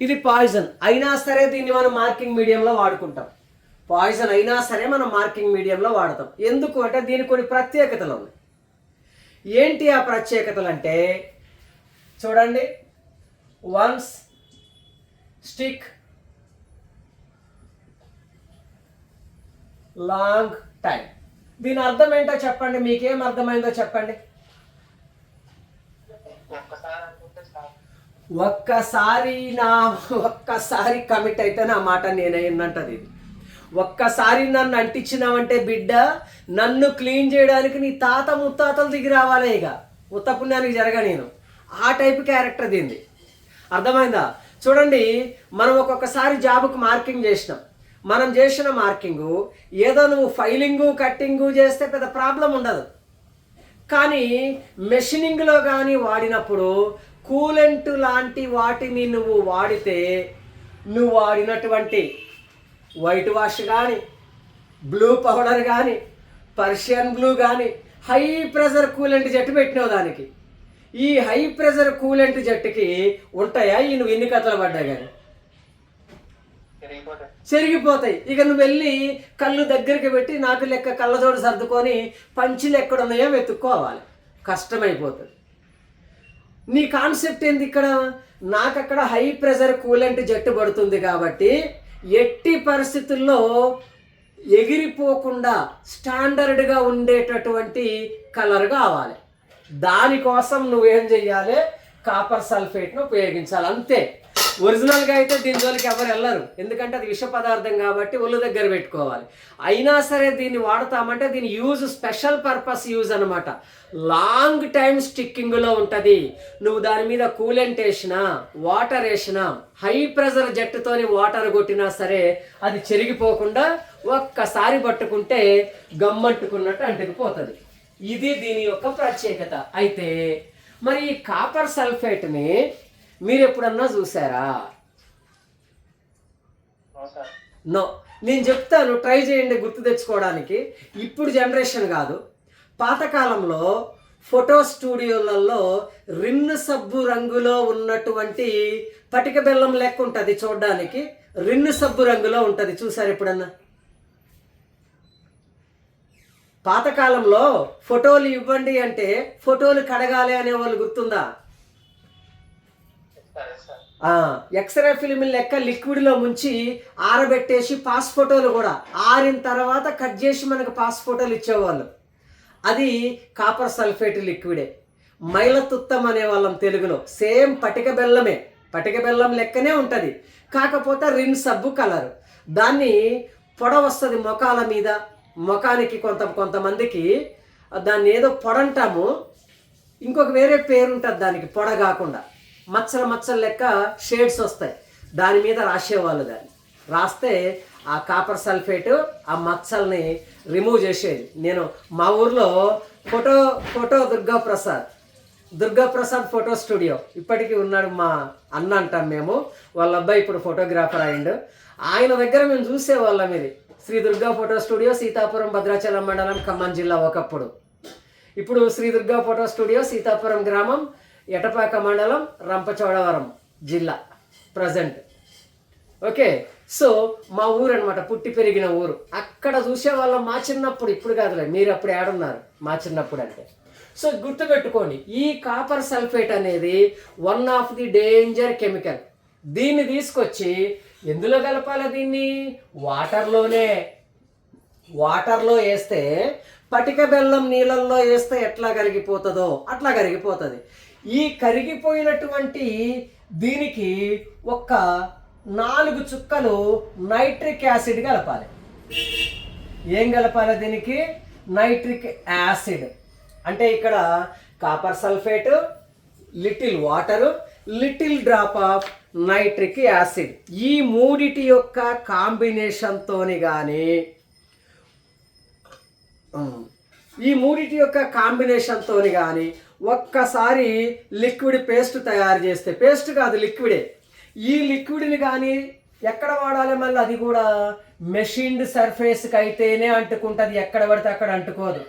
ఇది పాయిజన్ అయినా సరే దీన్ని మనం మార్కింగ్ మీడియంలో వాడుకుంటాం. పాయిజన్ అయినా సరే మనం మార్కింగ్ మీడియంలో వాడతాం. ఎందుకు అంటే దీనికి కొన్ని ప్రత్యేకతలు ఉన్నాయి. ఏంటి ఆ ప్రత్యేకతలు అంటే చూడండి, వన్స్ స్టిక్ లాంగ్ టైం. దీని అర్థం ఏంటో చెప్పండి, మీకేం అర్థమైందో చెప్పండి. ఒక్కసారి కమిట్ అయితే నా మాట నేనేనంటది. ఇది ఒక్కసారి నన్ను అంటించినావంటే బిడ్డ, నన్ను క్లీన్ చేయడానికి నీ తాత ముత్తాతలు దిగి రావాలి. ఇక ఉత్తపుణ్యానికి జరగ నేను ఆ టైప్ క్యారెక్టర్ దీన్ని. అర్థమైందా? చూడండి, మనం ఒక్కొక్కసారి జాబుకు మార్కింగ్ చేసినాం. మనం చేసిన మార్కింగు ఏదో నువ్వు ఫైలింగు కట్టింగు చేస్తే పెద్ద ప్రాబ్లం ఉండదు. కానీ మెషినింగ్లో కానీ వాడినప్పుడు కూలెంట్ లాంటి వాటిని నువ్వు వాడితే నువ్వు వాడినటువంటి వైట్ వాష్ కానీ, బ్లూ పౌడర్ కానీ, పర్షియన్ బ్లూ కానీ, హై ప్రెషర్ కూలెంట్ జట్టు పెట్టినావు దానికి. ఈ హై ప్రెషర్ కూలెంట్ జట్టుకి ఉంటాయా ఈ నువ్వు ఎన్ని కథలు పడ్డా కానీ? చెరిగిపోతాయి. ఇక నువ్వు వెళ్ళి కళ్ళు దగ్గరికి పెట్టి నాకు లెక్క కళ్ళజోడు సర్దుకొని పంచులు ఎక్కడున్నాయో వెతుక్కోవాలి, కష్టమైపోతుంది. నీ కాన్సెప్ట్ ఏంది ఇక్కడ? నాకు అక్కడ హై ప్రెషర్ కూలెంట్ జట్టు పడుతుంది కాబట్టి ఎట్టి పరిస్థితుల్లో ఎగిరిపోకుండా స్టాండర్డ్గా ఉండేటటువంటి కలర్ కావాలి. దానికోసం నువ్వేం చెయ్యాలి? కాపర్ సల్ఫేట్ను ఉపయోగించాలి, అంతే. ఒరిజినల్గా అయితే దీని జోలికి ఎవరు వెళ్ళరు, ఎందుకంటే అది విష పదార్థం కాబట్టి ఒళ్ళు దగ్గర పెట్టుకోవాలి. అయినా సరే దీన్ని వాడతామంటే దీని యూజ్ స్పెషల్ పర్పస్ యూజ్ అనమాట. లాంగ్ టైం స్టిక్కింగ్లో ఉంటుంది. నువ్వు దాని మీద కూలెంట్ వేసినా వాటర్ వేసినా హై ప్రెషర్ జట్టుతోని వాటర్ కొట్టినా సరే అది చెరిగిపోకుండా ఒక్కసారి పట్టుకుంటే గమ్మంటుకున్నట్టు అంటుకుపోతుంది. ఇది దీని యొక్క ప్రత్యేకత. అయితే మరి ఈ కాపర్ సల్ఫేట్ని మీరు ఎప్పుడన్నా చూసారా? నో. నేను చెప్తాను, ట్రై చేయండి గుర్తు తెచ్చుకోవడానికి. ఇప్పుడు జనరేషన్ కాదు, పాతకాలంలో ఫోటో స్టూడియోలలో రిన్ సబ్బు రంగులో ఉన్నటువంటి పటిక బెల్లం లెక్క ఉంటుంది చూడడానికి. రిన్ సబ్బు రంగులో ఉంటుంది, చూసారు ఎప్పుడన్నా? పాతకాలంలో ఫోటోలు ఇవ్వండి అంటే ఫోటోలు కడగాలి అనేవాళ్ళు గుర్తుందా? ఎక్స్రే ఫిల్మ్ లెక్క లిక్విడ్లో ముంచి ఆరబెట్టేసి పాస్ ఫోటోలు కూడా ఆరిన తర్వాత కట్ చేసి మనకు పాస్ ఫోటోలు ఇచ్చేవాళ్ళు. అది కాపర్ సల్ఫేట్ లిక్విడే. మైలతుత్తం అనేవాళ్ళం తెలుగులో. సేమ్ పటిక బెల్లమే, పటిక బెల్లం లెక్కనే ఉంటుంది, కాకపోతే రిన్ సబ్బు కలర్. దాన్ని పొడ వస్తుంది మొఖాల మీద, ముఖానికి కొంతమందికి దాన్ని ఏదో పొడంటాము, ఇంకొక వేరే పేరు ఉంటుంది దానికి. పొడ కాకుండా మచ్చల లెక్క షేడ్స్ వస్తాయి, దాని మీద రాసేవాళ్ళు. దాన్ని రాస్తే ఆ కాపర్ సల్ఫేట్ ఆ మచ్చల్ని రిమూవ్ చేసేది. నేను మా ఊర్లో ఫోటో దుర్గాప్రసాద్ ఫోటో స్టూడియో ఇప్పటికీ ఉన్నాడు, మా అన్న అంటాం మేము. వాళ్ళ అబ్బాయి ఇప్పుడు ఫోటోగ్రాఫర్ అయిండు. ఆయన దగ్గర మేము చూసేవాళ్ళం. ఇది శ్రీ దుర్గా ఫోటో స్టూడియో, సీతాపురం, భద్రాచలం మండలం, ఖమ్మం జిల్లా ఒకప్పుడు. ఇప్పుడు శ్రీ దుర్గా ఫోటో స్టూడియో, సీతాపురం గ్రామం, ఎటపాక మండలం, రంపచోడవరం జిల్లా ప్రజెంట్. ఓకే, సో మా ఊరు అనమాట, పుట్టి పెరిగిన ఊరు. అక్కడ చూసేవాళ్ళం మా చిన్నప్పుడు. ఇప్పుడు కాదులే, మీరు అప్పుడు ఏడున్నారు మా చిన్నప్పుడు అంటే. సో గుర్తుపెట్టుకోండి, ఈ కాపర్ సల్ఫేట్ అనేది one of the danger chemical. దీన్ని తీసుకొచ్చి ఎందులో కలపాలి? దీన్ని వాటర్లో వేస్తే, పటిక బెల్లం నీళ్ళల్లో వేస్తే ఎట్లా కరిగిపోతుందో అట్లా కరిగిపోతుంది. ఈ కరిగిపోయినటువంటి దీనికి ఒక్క 4 చుక్కలు నైట్రిక్ యాసిడ్ కలపాలి. ఏం కలపాలి దీనికి? Nitric acid. అంటే ఇక్కడ copper sulphate, little water, little drop of nitric acid. ఈ మూడిటి యొక్క కాంబినేషన్తోని కానీ ఒక్కసారి లిక్విడ్ పేస్ట్ తయారు చేస్తే, పేస్ట్ కాదు లిక్విడే, ఈ లిక్విడ్ని కానీ ఎక్కడ వాడాలి? మళ్ళీ అది కూడా మెషిన్డ్ సర్ఫేస్కి అయితేనే అంటుకుంటుంది, ఎక్కడ పడితే అక్కడ అంటుకోదు.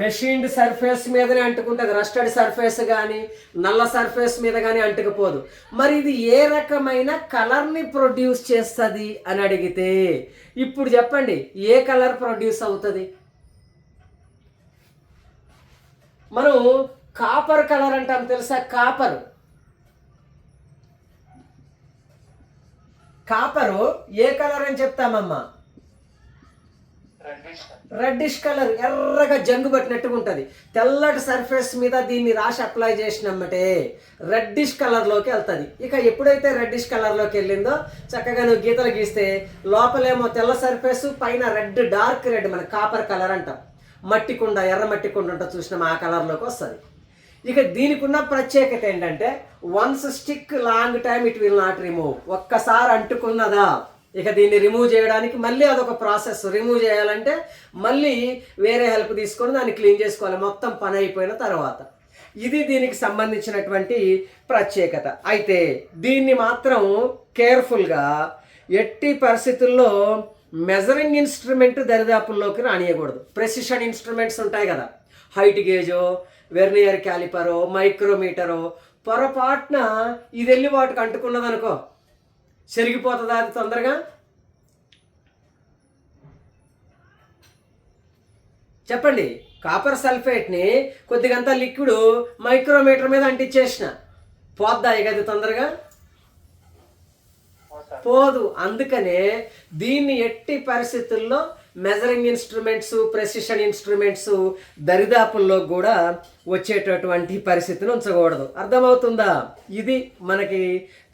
మెషిన్డ్ సర్ఫేస్ మీదనే అంటుకుంటుంది, రస్టెడ్ సర్ఫేస్ కానీ నల్ల సర్ఫేస్ మీద కానీ అంటుకుపోదు. మరి ఇది ఏ రకమైన కలర్ని ప్రొడ్యూస్ చేస్తుంది అని అడిగితే ఇప్పుడు చెప్పండి, ఏ కలర్ ప్రొడ్యూస్ అవుతుంది? మనం కాపర్ కలర్ అంటాం, తెలుసా? కాపరు ఏ కలర్ అని చెప్తామమ్మా? రెడ్డిష్ కలర్, ఎర్రగా జంగు పట్టినట్టుగా ఉంటుంది. తెల్లటి సర్ఫేస్ మీద దీన్ని రాసి అప్లై చేసినమ్మటే రెడ్డిష్ కలర్లోకి వెళ్తుంది. ఇక ఎప్పుడైతే రెడ్డిష్ కలర్లోకి వెళ్ళిందో చక్కగా నువ్వు గీతలు గీస్తే లోపలేమో తెల్ల సర్ఫేస్, పైన రెడ్, డార్క్ రెడ్, మన కాపర్ కలర్ అంటాం. మట్టి కుండ, ఎర్ర మట్టి కుండ ఉంటుంది చూసినాం, ఆ కలర్లోకి వస్తుంది. ఇక దీనికి ఉన్న ప్రత్యేకత ఏంటంటే once stick long time it will not remove. ఒక్కసారి అంటుకున్నదా ఇక దీన్ని రిమూవ్ చేయడానికి మళ్ళీ అదొక ప్రాసెస్. రిమూవ్ చేయాలంటే మళ్ళీ వేరే హెల్ప్ తీసుకొని దాన్ని క్లీన్ చేసుకోవాలి మొత్తం పని అయిపోయిన తర్వాత. ఇది దీనికి సంబంధించినటువంటి ప్రత్యేకత. అయితే దీన్ని మాత్రం కేర్ఫుల్గా ఎట్టి పరిస్థితుల్లో మెజరింగ్ ఇన్స్ట్రుమెంట్ దరిదాపుల్లోకి రానియకూడదు. ప్రెసిషన్ ఇన్స్ట్రుమెంట్స్ ఉంటాయి కదా, హైట్ గేజో, వెర్నియర్ క్యాలిపరో, మైక్రోమీటరో, పొరపాటున ఇది వెళ్ళి వాటికి అంటుకున్నదనుకో, చెరిగిపోతుందా అది తొందరగా? చెప్పండి. కాపర్ సల్ఫేట్ని కొద్దిగంతా లిక్విడ్ మైక్రోమీటర్ మీద అంటించేసిన పోద్దా ఇక అది తొందరగా? పోదు. అందుకనే దీన్ని ఎట్టి పరిస్థితుల్లో మెజరింగ్ ఇన్స్ట్రుమెంట్స్, ప్రెసిషన్ ఇన్స్ట్రుమెంట్స్ దరిదాపుల్లో కూడా వచ్చేటటువంటి పరిస్థితిని ఉంచకూడదు. అర్థమవుతుందా? ఇది మనకి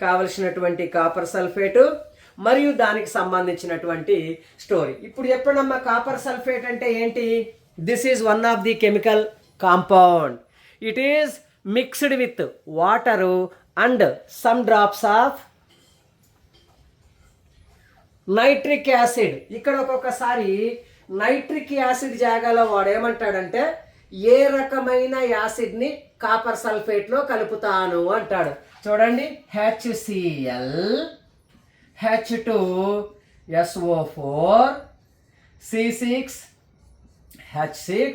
కావలసినటువంటి కాపర్ సల్ఫేటు మరియు దానికి సంబంధించినటువంటి స్టోరీ. ఇప్పుడు చెప్పండమ్మా, కాపర్ సల్ఫేట్ అంటే ఏంటి? This is one of the chemical compound. It is mixed with water and some drops of nitric acid. ఇక్కడ ఒక్కొక్కసారి నైట్రిక్ యాసిడ్ జాగాలో వాడు ఏమంటాడంటే ఏ రకమైన యాసిడ్ని కాపర్ సల్ఫేట్లో కలుపుతాను అంటాడు. చూడండి, HCl, H2SO4, C6, H6,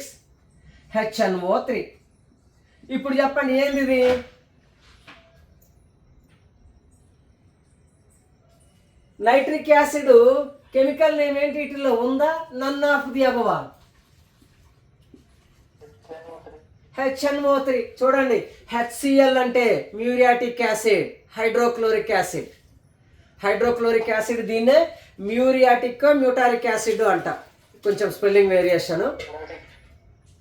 HNO3. ఇప్పుడు చెప్పండి ఏంది ఇది? నైట్రిక్ యాసిడ్ కెమికల్ నేమ్ ఏంటి వీటిలో ఉందా? None of the above. HNO3. చూడండి, HCl అంటే muriatic acid, hydrochloric acid. Hydrochloric acid దీన్నే మ్యూరియాటిక్ మ్యూటారిక్ యాసిడ్ అంట. కొంచెం స్పెల్లింగ్ వేరియేషన్,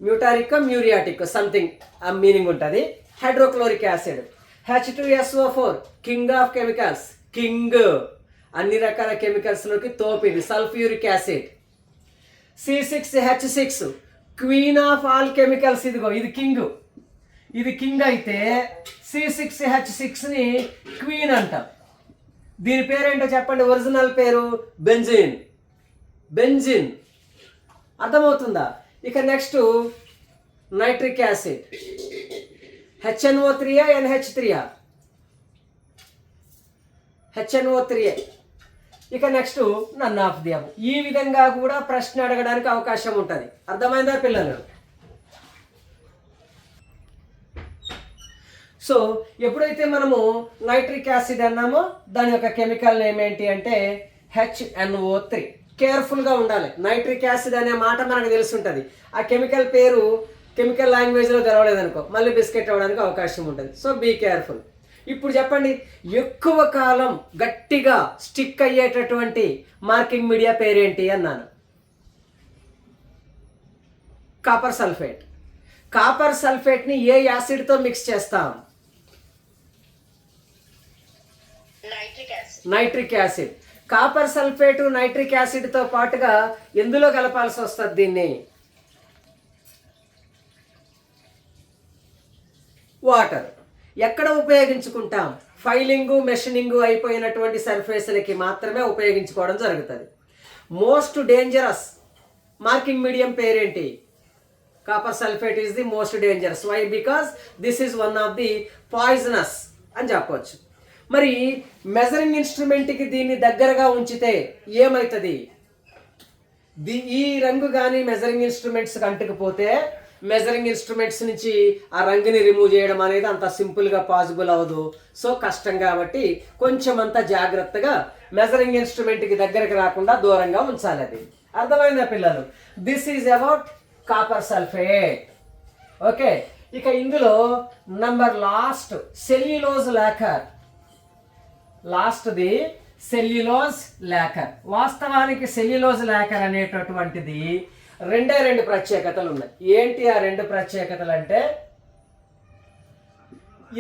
మ్యూటారిక్ మ్యూరియాటిక్ సంథింగ్ ఆ మీనింగ్ ఉంటుంది. Hydrochloric acid. H2SO4 king of chemicals, king అన్ని రకాల కెమికల్స్లోకి తోపిది, sulphuric acid. C6H6 queen of all chemicals. ఇదిగో ఇది కింగ్, ఇది కింగ్ అయితే C6H6ని క్వీన్ అంటాం. దీని పేరేంటో చెప్పండి, ఒరిజినల్ పేరు బెంజిన్. బెంజిన్. అర్థమవుతుందా? ఇక next nitric acid. HNO3 NH3? HNO3. ఇక next none of the above. ఈ విధంగా కూడా ప్రశ్న అడగడానికి అవకాశం ఉంటుంది. అర్థమైందా పిల్లలు? సో ఎప్పుడైతే మనము నైట్రిక్ యాసిడ్ అన్నామో దాని యొక్క కెమికల్ నేమ్ ఏంటి అంటే HNO3. కేర్ఫుల్గా ఉండాలి. నైట్రిక్ యాసిడ్ అనే మాట మనకు తెలిసి ఉంటుంది, ఆ కెమికల్ పేరు కెమికల్ లాంగ్వేజ్లో తెలవలేదనుకో మళ్ళీ బిస్కెట్ అవ్వడానికి అవకాశం ఉంటుంది. So be careful. ఇప్పుడు చెప్పండి, ఎక్కువ కాలం గట్టిగా స్టిక్ అయ్యేటటువంటి మార్కింగ్ మీడియా పేరేంటి అన్నాను? Copper sulphate. కాపర్ సల్ఫేట్ని ఏ యాసిడ్తో మిక్స్ చేస్తాం? Nitric acid. Copper sulphate nitric యాసిడ్తో పాటుగా ఎందులో కలపాల్సి వస్తుంది దీన్ని? వాటర్. ఎక్కడ ఉపయోగించుకుంటాం? ఫైలింగు, మెషినింగు అయిపోయినటువంటి సర్ఫేస్లకి మాత్రమే ఉపయోగించుకోవడం జరుగుతుంది. మోస్ట్ డేంజరస్ మార్కింగ్ మీడియం పేరేంటి? Copper sulphate is the most dangerous. Why? Because this is one of the poisonous అని చెప్పవచ్చు. మరి మెజరింగ్ ఇన్స్ట్రుమెంట్కి దీన్ని దగ్గరగా ఉంచితే ఏమవుతుంది? ఈ రంగు కానీ మెజరింగ్ ఇన్స్ట్రుమెంట్స్కి అంటుకుపోతే మెజరింగ్ ఇన్స్ట్రుమెంట్స్ నుంచి ఆ రంగుని రిమూవ్ చేయడం అనేది అంత సింపుల్గా పాసిబుల్ అవ్వదు. సో కష్టం కాబట్టి కొంచెం అంత జాగ్రత్తగా మెజరింగ్ ఇన్స్ట్రుమెంట్కి దగ్గరకు రాకుండా దూరంగా ఉంచాలి. అది అర్థమైందా పిల్లలు? This is about copper sulphate. Okay, ఇక ఇందులో నంబర్ లాస్ట్ సెల్యులోజ్ లాకర్. లాస్ట్ది సెల్యులోజ్ లాకర్. వాస్తవానికి సెల్యులోజ్ లాకర్ అనేటటువంటిది రెండు ప్రత్యేకతలు ఉన్నాయి. ఏంటి ఆ రెండు ప్రత్యేకతలు అంటే,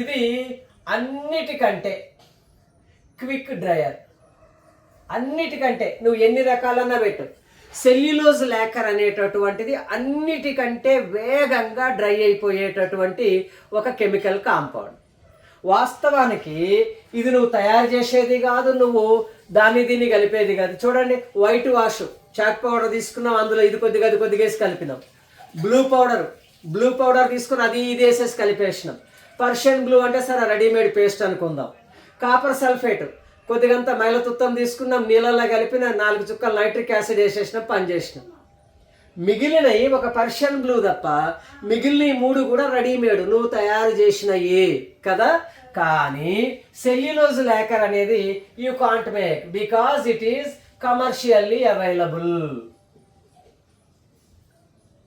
ఇది అన్నిటికంటే క్విక్ డ్రైయర్. అన్నిటికంటే నువ్వు ఎన్ని రకాలన్నా పెట్టు, సెల్యులోజ్ లాకర్ అనేటటువంటిది అన్నిటికంటే వేగంగా డ్రై అయిపోయేటటువంటి ఒక కెమికల్ కాంపౌండ్. వాస్తవానికి ఇది నువ్వు తయారు చేసేది కాదు, నువ్వు దాన్ని దీన్ని కలిపేది కాదు. చూడండి, వైట్ వాష్ చాక్ పౌడర్ తీసుకున్నాం, అందులో ఇది కొద్దిగా అది కొద్దిగా వేసి కలిపినాం. బ్లూ పౌడర్ తీసుకుని అది ఇది వేసేసి కలిపేసినాం. పర్షియన్ బ్లూ అంటే సరే రెడీమేడ్ పేస్ట్ అనుకుందాం. కాపర్ సల్ఫేట్ కొద్దిగంత మైలతుత్తం తీసుకున్నాం, నీళ్ళల్లో కలిపిన 4 చుక్కలు నైట్రిక్ యాసిడ్ వేసేసినాం, పని చేసినాం. మిగిలినవి ఒక పర్షియన్ బ్లూ తప్ప మిగిలిన 3 కూడా రెడీమేడ్, నువ్వు తయారు చేసినవి కదా. కానీ సెల్యులోజ్ లాకర్ అనేది you can't make because it is commercially available.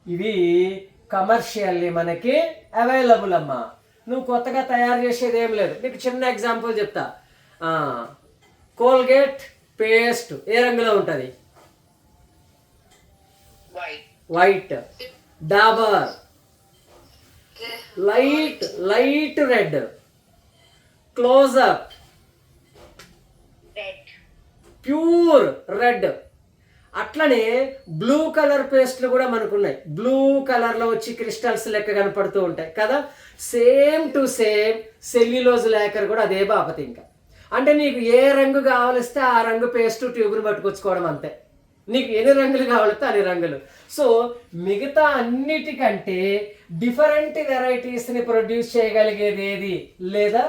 ఇవి కమర్షియల్లీ మనకి అవైలబుల్ అమ్మా. నువ్వు కొత్తగా తయారు చేసేది ఏం లేదు. మీకు చిన్న ఎగ్జాంపుల్ చెప్తా. కోల్గేట్ పేస్ట్ ఏ రంగులో ఉంటుంది? White. Dabur light red. Closeup pure red. అట్లనే బ్లూ కలర్ పేస్ట్లు కూడా మనకున్నాయి. బ్లూ కలర్లో వచ్చి క్రిస్టల్స్ లెక్క కనపడుతూ ఉంటాయి కదా. Same to same cellulose locker కూడా అదే బాపతి. ఇంకా అంటే నీకు ఏ రంగు కావాలిస్తే ఆ రంగు పేస్ట్ ట్యూబ్ని పట్టుకొచ్చుకోవడం అంతే. నీకు ఎన్ని రంగులు కావాలిస్తే అన్ని రంగులు. సో మిగతా అన్నిటికంటే డిఫరెంట్ వెరైటీస్ని ప్రొడ్యూస్ చేయగలిగేది ఏది, లేదా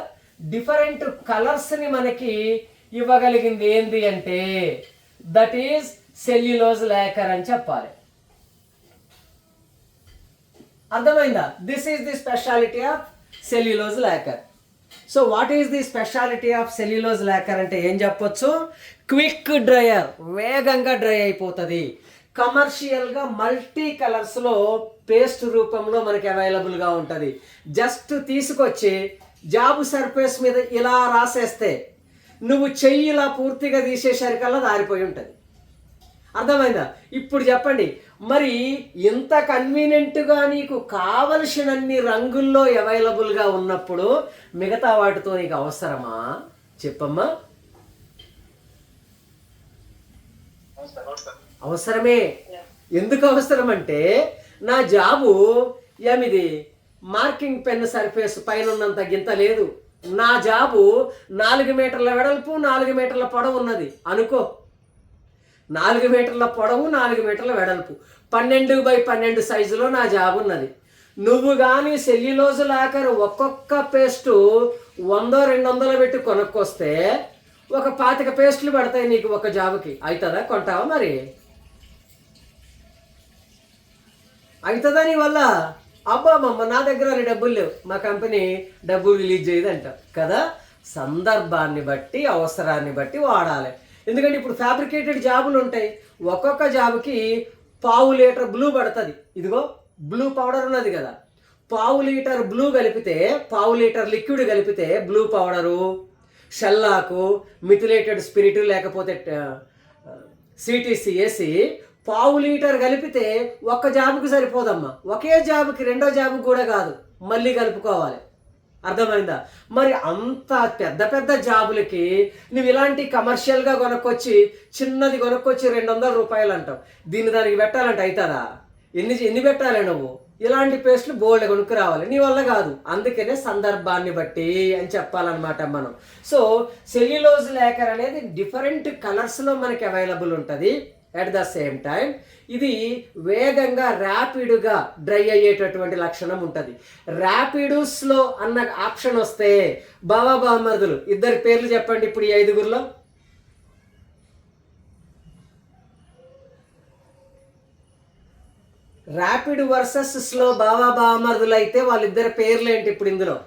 డిఫరెంట్ కలర్స్ని మనకి ఇవ్వగలిగింది ఏంది అంటే దట్ ఈస్ సెల్యులోజ్ లాకర్ అని చెప్పాలి. అర్థమైందా? This is the speciality of cellulose locker. So what is the speciality of cellulose locker అంటే ఏం చెప్పొచ్చు? క్విక్ డ్రయర్, వేగంగా డ్రై అయిపోతుంది. కమర్షియల్గా మల్టీ కలర్స్లో పేస్ట్ రూపంలో మనకి అవైలబుల్గా ఉంటుంది. జస్ట్ తీసుకొచ్చి జాబు సర్ఫేస్ మీద ఇలా రాసేస్తే నువ్వు చెయ్యి ఇలా పూర్తిగా తీసేసరికల్లా దారిపోయి ఉంటుంది. అర్థమైందా? ఇప్పుడు చెప్పండి, మరి ఇంత కన్వీనియంట్గా నీకు కావలసినన్ని రంగుల్లో అవైలబుల్గా ఉన్నప్పుడు మిగతా వాటితో నీకు అవసరమా? చెప్పమ్మా. అవసరమే. ఎందుకు అవసరం అంటే నా జాబు ఏమిది మార్కింగ్ పెన్ సర్ఫేస్ పైన ఉన్నంత గింత లేదు. నా జాబు 4 మీటర్ల వెడల్పు 4 మీటర్ల పొడవు ఉన్నది అనుకో. 4 మీటర్ల పొడవు 4 మీటర్ల వెడల్పు 12x12 సైజులో నా జాబ్ ఉన్నది. నువ్వు కానీ సెల్యులోజ్ లాకర్ ఒక్కొక్క పేస్టు 100-200 పెట్టి కొనుక్కొస్తే ఒక 25 పేస్టులు పడతాయి నీకు ఒక జాబుకి. అవుతుందా? కొంటావా? మరి అవుతుందా నీ వల్ల? అబ్బా మమ్మ నా దగ్గర డబ్బులు లేవు, మా కంపెనీ డబ్బులు రిలీజ్ చేయదు అంట కదా. సందర్భాన్ని బట్టి అవసరాన్ని బట్టి వాడాలి. ఎందుకంటే ఇప్పుడు ఫ్యాబ్రికేటెడ్ జాబులు ఉంటాయి. ఒక్కొక్క జాబుకి 1/2 లీటర్ బ్లూ పడుతుంది. ఇదిగో బ్లూ పౌడర్ ఉన్నది కదా, 1/2 లీటర్ బ్లూ కలిపితే 1/2 లీటర్ లిక్విడ్ కలిపితే బ్లూ పౌడరు, షెల్లాకు, మిథిలేటెడ్ స్పిరిట్ లేకపోతే సిటీసీ వేసి 1/2 లీటర్ కలిపితే ఒక్క జాబుకి సరిపోదమ్మా. ఒకే జాబుకి, రెండో జాబుకి కూడా కాదు, మళ్ళీ కలుపుకోవాలి. అర్థమైందా? మరి అంత పెద్ద పెద్ద జాబులకి నువ్వు ఇలాంటి కమర్షియల్గా కొనుక్కొచ్చి చిన్నది కొనుక్కొచ్చి 200 రూపాయలు అంటావు. దీన్ని దానికి పెట్టాలంటే అవుతుందా? ఎన్ని పెట్టాలి నువ్వు? ఇలాంటి పేస్ట్లు బోల్డ్ కొనుక్కు రావాలి. నీ వల్ల కాదు. అందుకనే సందర్భాన్ని బట్టి అని చెప్పాలన్నమాట మనం. సో సెల్యులోజ్ లాకర్ అనేది డిఫరెంట్ కలర్స్లో మనకి అవైలబుల్ ఉంటుంది. అట్ ద సేమ్ టైం ఇది వేగంగా ర్యాపిడ్గా డ్రై అయ్యేటటువంటి లక్షణం ఉంటుంది. ర్యాపిడ్స్లో అన్న ఆప్షన్ వస్తే బావా బామర్దులు ఇద్దరి పేర్లు చెప్పండి ఇప్పుడు ఈ 5గురిలో. ర్యాపిడ్ వర్సెస్ స్లో బావా బామర్దులు అయితే వాళ్ళిద్దరి పేర్లు ఏంటి ఇప్పుడు ఇందులో?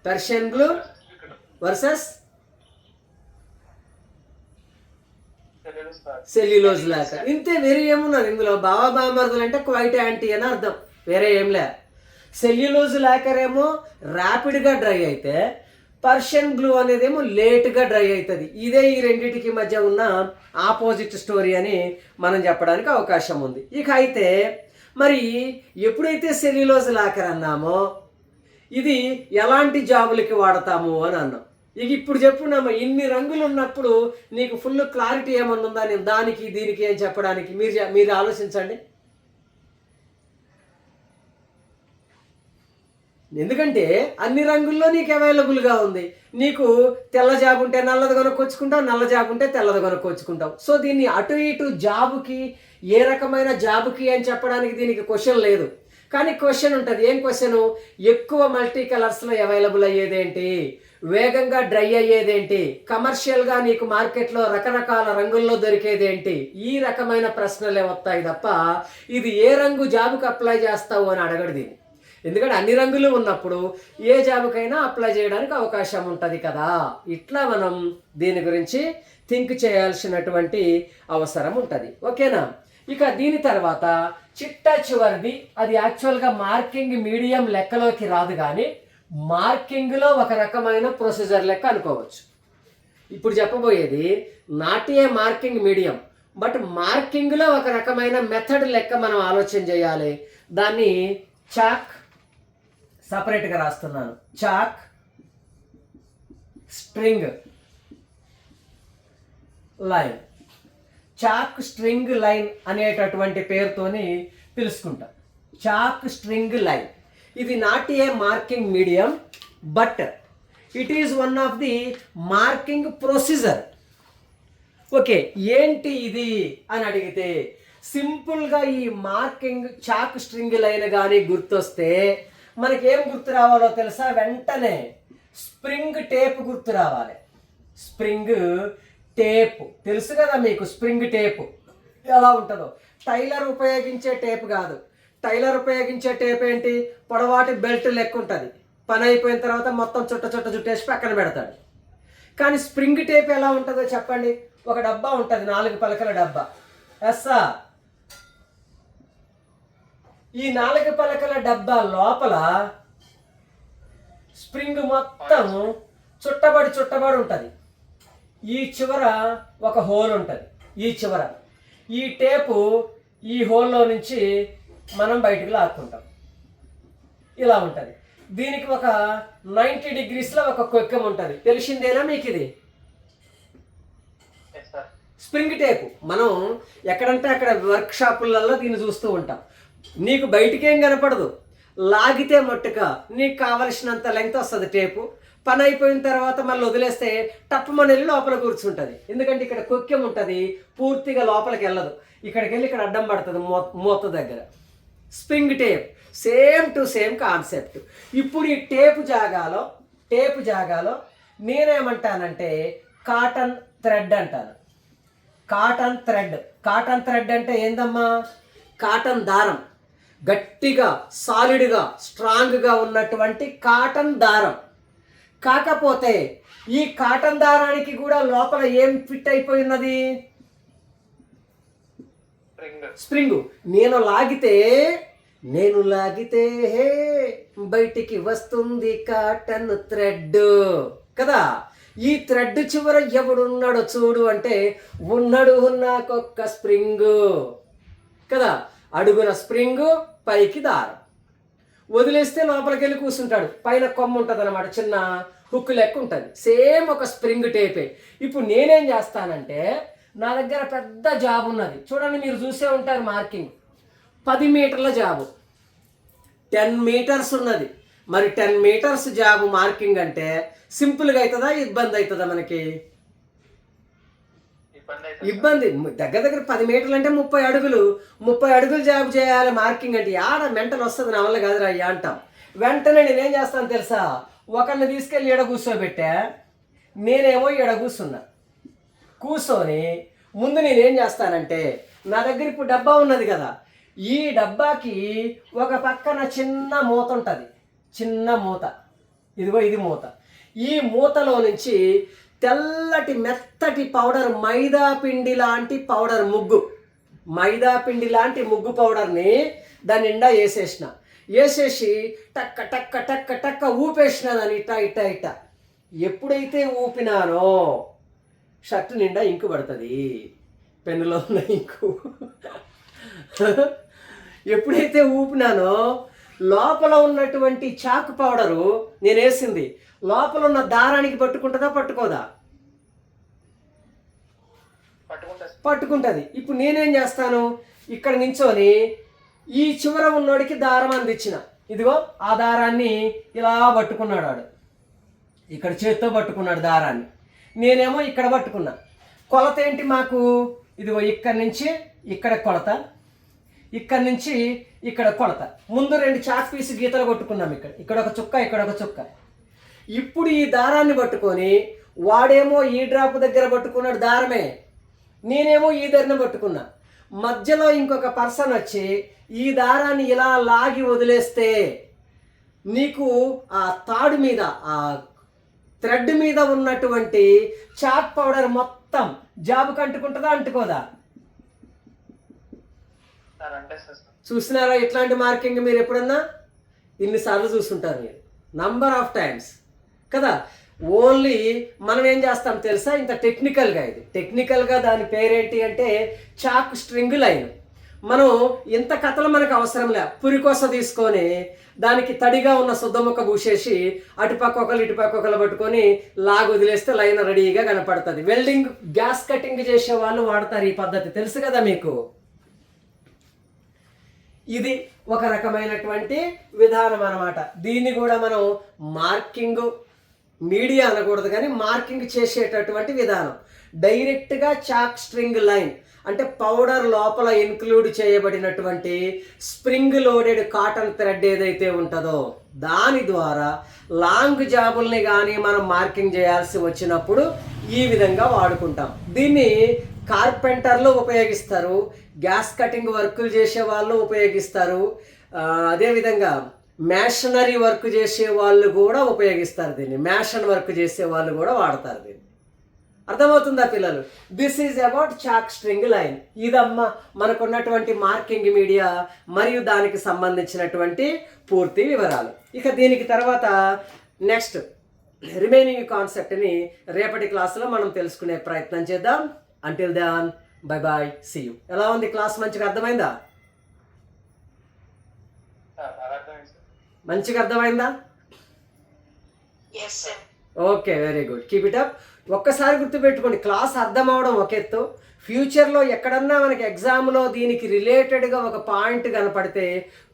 Persian blue versus cellulose locker. ఇంతే, వేరే ఏమున్నది ఇందులో? బావా బామర్దులు అంటే క్వైట్ యాంటీ అని అర్థం, వేరే ఏం లే. సెల్యులోజ్ లాకర్ ఏమో ర్యాపిడ్గా డ్రై అయితే పర్షియన్ బ్లూ అనేదేమో లేట్గా డ్రై అవుతుంది. ఇదే ఈ రెండింటికి మధ్య ఉన్న ఆపోజిట్ స్టోరీ అని మనం చెప్పడానికి అవకాశం ఉంది. ఇక అయితే మరి ఎప్పుడైతే సెల్యులోజ్ లాకర్ అన్నామో ఇది ఎలాంటి జాబులకి వాడతాము అని అన్నాం. ఇక ఇప్పుడు చెప్పున్నామా, ఇన్ని రంగులు ఉన్నప్పుడు నీకు ఫుల్ క్లారిటీ ఏమన్నా ఉందా నేను దానికి దీనికి అని చెప్పడానికి? మీరు ఆలోచించండి. ఎందుకంటే అన్ని రంగుల్లో నీకు అవైలబుల్గా ఉంది. నీకు తెల్ల జాబ్ ఉంటే నల్లది కొనుక్కొచ్చుకుంటావు, నల్ల జాబ్ ఉంటే తెల్లది కొనుక్కొచ్చుకుంటావు. సో దీన్ని అటు ఇటు జాబుకి ఏ రకమైన జాబుకి అని చెప్పడానికి దీనికి క్వశ్చన్ లేదు. కానీ క్వశ్చన్ ఉంటుంది. ఏం క్వశ్చన్? ఎక్కువ మల్టీ కలర్స్లో అవైలబుల్ అయ్యేదేంటి, వేగంగా డ్రై అయ్యేదేంటి, కమర్షియల్గా నీకు మార్కెట్లో రకరకాల రంగుల్లో దొరికేదేంటి, ఈ రకమైన ప్రశ్నలే వస్తాయి తప్ప ఇది ఏ రంగు జాబుకి అప్లై చేస్తావు అని అడగడు దీన్ని. ఎందుకంటే అన్ని రంగులు ఉన్నప్పుడు ఏ జాబుకైనా అప్లై చేయడానికి అవకాశం ఉంటుంది కదా. ఇట్లా మనం దీని గురించి థింక్ చేయాల్సినటువంటి అవసరం ఉంటుంది. ఓకేనా? ఇక దీని తర్వాత చిట్ట చివరిది, అది యాక్చువల్గా మార్కింగ్ మీడియం లెక్కలోకి రాదు, కానీ మార్కింగ్లో ఒక రకమైన ప్రొసీజర్ లెక్క అనుకోవచ్చు. ఇప్పుడు చెప్పబోయేది not a marking medium, but మార్కింగ్లో ఒక రకమైన మెథడ్ లెక్క మనం ఆలోచన చేయాలి. దాన్ని చాక్, సపరేట్గా రాస్తున్నాను, chalk string line, chalk string line అనేటటువంటి పేరుతోని పిలుచుకుంటాం. చాక్ స్ట్రింగ్ లైన్ ఇది not a marking medium, but it is one of the marking procedure. Okay, ఏంటి ఇది అని అడిగితే సింపుల్గా ఈ మార్కింగ్ చాక్ స్ట్రింగ్ లైన్ కానీ గుర్తొస్తే మనకేం గుర్తు రావాలో తెలుసా? వెంటనే స్ప్రింగ్ టేప్ గుర్తు రావాలి. స్ప్రింగ్ టేప్ తెలుసు కదా మీకు. స్ప్రింగ్ టేప్ ఎలా ఉంటుందో, టైలర్ ఉపయోగించే టేప్ కాదు. టైలర్ ఉపయోగించే టేప్ ఏంటి? పొడవాటి బెల్ట్ లెక్క ఉంటుంది. పని అయిపోయిన తర్వాత మొత్తం చుట్ట చుట్ట చుట్టేసి పక్కన పెడతాడు. కానీ స్ప్రింగ్ టేప్ ఎలా ఉంటుందో చెప్పండి. ఒక డబ్బా ఉంటుంది, 4 పలకల డబ్బా. ఎస్సా, ఈ 4 పలకల డబ్బా లోపల స్ప్రింగ్ మొత్తం చుట్టబడి ఉంటుంది. ఈ చివర ఒక హోల్ ఉంటుంది. ఈ చివర ఈ టేపు ఈ హోల్లో నుంచి మనం బయటకు లాక్కుంటాం. ఇలా ఉంటుంది. దీనికి ఒక 90 degreesలో ఒక కొక్కెం ఉంటుంది. తెలిసిందేనా మీకు ఇది? స్ప్రింగ్ టేపు మనం ఎక్కడంటే అక్కడ వర్క్షాపులలో దీన్ని చూస్తూ ఉంటాం. నీకు బయటికేం కనపడదు, లాగితే మట్టుగా నీకు కావలసినంత లెంగ్త్ వస్తుంది టేపు. పని అయిపోయిన తర్వాత మళ్ళీ వదిలేస్తే టప్పుమని వెళ్ళి లోపల కూర్చుంటుంది. ఎందుకంటే ఇక్కడ కొక్కెం ఉంటుంది, పూర్తిగా లోపలికి వెళ్ళదు. ఇక్కడికి వెళ్ళి ఇక్కడ అడ్డం పడుతుంది మూత దగ్గర. Spring tape same to same concept. ఇప్పుడు ఈ టేపు జాగాలో నేనేమంటానంటే కాటన్ థ్రెడ్ అంటాను. కాటన్ థ్రెడ్ అంటే ఏందమ్మా? కాటన్ దారం, గట్టిగా సాలిడ్గా స్ట్రాంగ్గా ఉన్నటువంటి కాటన్ దారం. కాకపోతే ఈ కాటన్ దారానికి కూడా లోపల ఏం ఫిట్ అయిపోయినది? స్ప్రింగ్. నేను లాగితే బయటికి వస్తుంది కాటన్ థ్రెడ్ కదా. ఈ థ్రెడ్ చివర ఎవడున్నాడో చూడు అంటే ఉన్నాడు నాకొక్క స్ప్రింగ్ కదా. అడుగున స్ప్రింగ్, పైకి దారం. వదిలేస్తే లోపలికి వెళ్ళి కూర్చుంటాడు. పైన కొమ్మ ఉంటుంది అన్నమాట, చిన్న హుక్ లెక్క ఉంటుంది. సేమ్ ఒక స్ప్రింగ్ టేపే. ఇప్పుడు నేనేం చేస్తానంటే, నా దగ్గర పెద్ద జాబ్ ఉన్నది చూడండి, మీరు చూసే ఉంటారు. మార్కింగ్ 10 మీటర్ల జాబు, 10 meters ఉన్నది. మరి 10 meters జాబు మార్కింగ్ అంటే సింపుల్గా అవుతుందా, ఇబ్బంది అవుతుందా? మనకి ఇబ్బంది. దగ్గర 10 మీటర్లు అంటే 30 అడుగులు. 30 అడుగులు జాబ్ చేయాలి మార్కింగ్ అంటే ఆడ మెంటల్ వస్తుంది, నా వల్ల కాదురా అయ్యా అంటాం. వెంటనే నేనేం చేస్తాను తెలుసా? ఒకరిని తీసుకెళ్ళి ఈడ కూర్చోబెట్టా, నేనేమో ఈడ కూర్చొని ముందు నేనేం చేస్తానంటే, నా దగ్గర ఇప్పుడు డబ్బా ఉన్నది కదా, ఈ డబ్బాకి ఒక పక్కన చిన్న మూత ఉంటుంది. చిన్న మూత, ఇదిగో ఇది మూత. ఈ మూతలో నుంచి తెల్లటి మెత్తటి పౌడర్, మైదా పిండి లాంటి పౌడర్, మైదాపిండి లాంటి ముగ్గు పౌడర్ని దాని నిండా వేసేసి టక్క టక్క టక్క టక్క ఊపేసిన దాన్ని ఇట్ట. ఎప్పుడైతే ఊపినానో షర్ట్ నిండా ఇంకు పడుతుంది, పెన్నులో ఉన్న ఇంకు. ఎప్పుడైతే ఊపినానో లోపల ఉన్నటువంటి చాక్ పౌడరు నేను వేసింది లోపల ఉన్న దారానికి పట్టుకుంటుందా, పట్టుకోదా? పట్టుకుంటుంది. ఇప్పుడు నేనేం చేస్తాను, ఇక్కడ నించొని ఈ చివర ఉన్నోడికి దారం అందించిన. ఇదిగో ఆ దారాన్ని ఇలా పట్టుకున్నాడు వాడు, ఇక్కడ చేత్తో పట్టుకున్నాడు దారాన్ని. నేనేమో ఇక్కడ పట్టుకున్నా. కొలత ఏంటి మాకు? ఇదిగో ఇక్కడి నుంచి ఇక్కడ కొలత, ఇక్కడ నుంచి ఇక్కడ కొలత. ముందు 2 చాక్ పీస్ గీతలు కొట్టుకున్నాం. ఇక్కడ ఒక చుక్క, ఇక్కడ ఒక చుక్క. ఇప్పుడు ఈ దారాన్ని పట్టుకొని వాడేమో ఈ డ్రాప్ దగ్గర పట్టుకున్నాడు దారమే, నేనేమో ఈ ధరను పట్టుకున్నా. మధ్యలో ఇంకొక పర్సన్ వచ్చి ఈ దారాన్ని ఇలా లాగి వదిలేస్తే నీకు ఆ తాడు మీద, ఆ థ్రెడ్ మీద ఉన్నటువంటి చాక్ పౌడర్ మొత్తం జాబుకి అంటుకుంటుందా అంటుకోదా? చూసినారా ఇట్లాంటి మార్కింగ్? మీరు ఎప్పుడన్నా ఇన్నిసార్లు చూస్తుంటారు మీరు, నంబర్ ఆఫ్ టైమ్స్ కదా. ఓన్లీ మనం ఏం చేస్తాం తెలుసా, ఇంత టెక్నికల్గా, ఇది టెక్నికల్గా దాని పేరేంటి అంటే చాక్ స్ట్రింగ్ లైన్. మనం ఇంత కథలు మనకు అవసరం లే. పురికోస తీసుకొని దానికి తడిగా ఉన్న శుద్ధముక్క పూసేసి అటుపక్క ఒకరు ఇటుపక్క ఒకరు పట్టుకొని లాగు వదిలేస్తే లైన్ రెడీగా కనపడుతుంది. వెల్డింగ్, గ్యాస్ కటింగ్ చేసే వాళ్ళు వాడతారు ఈ పద్ధతి, తెలుసు కదా మీకు. ఇది ఒక రకమైనటువంటి విధానం అన్నమాట. దీన్ని కూడా మనం మార్కింగ్ మీడియా అనకూడదు కానీ మార్కింగ్ చేసేటటువంటి విధానం. డైరెక్ట్గా చాక్ స్ట్రింగ్ లైన్ అంటే పౌడర్ లోపల ఇన్క్లూడ్ చేయబడినటువంటి స్ప్రింగ్ లోడెడ్ కాటన్ థ్రెడ్ ఏదైతే ఉంటుందో దాని ద్వారా లాంగ్ జాబుల్ని కానీ మనం మార్కింగ్ చేయాల్సి వచ్చినప్పుడు ఈ విధంగా వాడుకుంటాం. దీన్ని కార్పెంటర్లు ఉపయోగిస్తారు, గ్యాస్ కటింగ్ వర్కులు చేసే వాళ్ళు ఉపయోగిస్తారు, అదేవిధంగా మ్యాషనరీ వర్క్ చేసే వాళ్ళు కూడా ఉపయోగిస్తారు దీన్ని, మ్యాషన్ వర్క్ చేసే వాళ్ళు కూడా వాడతారు దీన్ని. అర్థమవుతుందా పిల్లలు? This is about chalk string line. ఇదమ్మా మనకున్నటువంటి మార్కింగ్ మీడియా మరియు దానికి సంబంధించినటువంటి పూర్తి వివరాలు. ఇక దీనికి తర్వాత నెక్స్ట్ రిమైనింగ్ కాన్సెప్ట్ని రేపటి క్లాసులో మనం తెలుసుకునే ప్రయత్నం చేద్దాం. Until then bye bye, see you. ఎలా ఉంది క్లాస్? మంచిగా అర్థమైందా? మంచిగా అర్థమైందా? Okay, very good, keep it up. ఒక్కసారి గుర్తుపెట్టుకోండి, క్లాస్ అర్థం అవడం ఒక ఎత్తు, ఫ్యూచర్లో ఎక్కడన్నా మనకి ఎగ్జామ్లో దీనికి రిలేటెడ్గా ఒక పాయింట్ కనపడితే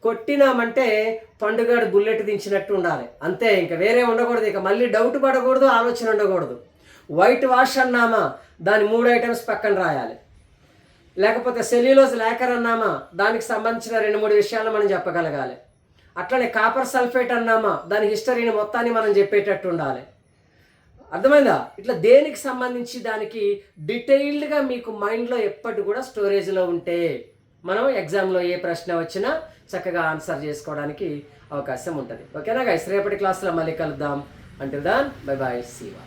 కొట్టినామంటే పండుగడు బుల్లెట్ దించినట్టు ఉండాలి అంతే, ఇంకా వేరే ఉండకూడదు. ఇక మళ్ళీ డౌట్ పడకూడదు, ఆలోచన ఉండకూడదు. వైట్ వాష్ అన్నామా దాని 3 ఐటమ్స్ పక్కన రాయాలి, లేకపోతే సెల్యులోజ్ లాకర్ అన్నామా దానికి సంబంధించిన 2-3 విషయాలు మనం చెప్పగలగాలి. అట్లనే కాపర్ సల్ఫేట్ అన్నామా దాని హిస్టరీని మొత్తాన్ని మనం చెప్పేటట్టు ఉండాలి. అర్థమైందా? ఇట్లా దేనికి సంబంధించి దానికి డీటెయిల్డ్గా మీకు మైండ్లో ఎప్పటి కూడా స్టోరేజ్లో ఉంటే మనం ఎగ్జామ్లో ఏ ప్రశ్న వచ్చినా చక్కగా ఆన్సర్ చేసుకోవడానికి అవకాశం ఉంటుంది. ఓకేనా గైస్? రేపటి క్లాస్లో మళ్ళీ కలుద్దాం. Until then bye bye, see you.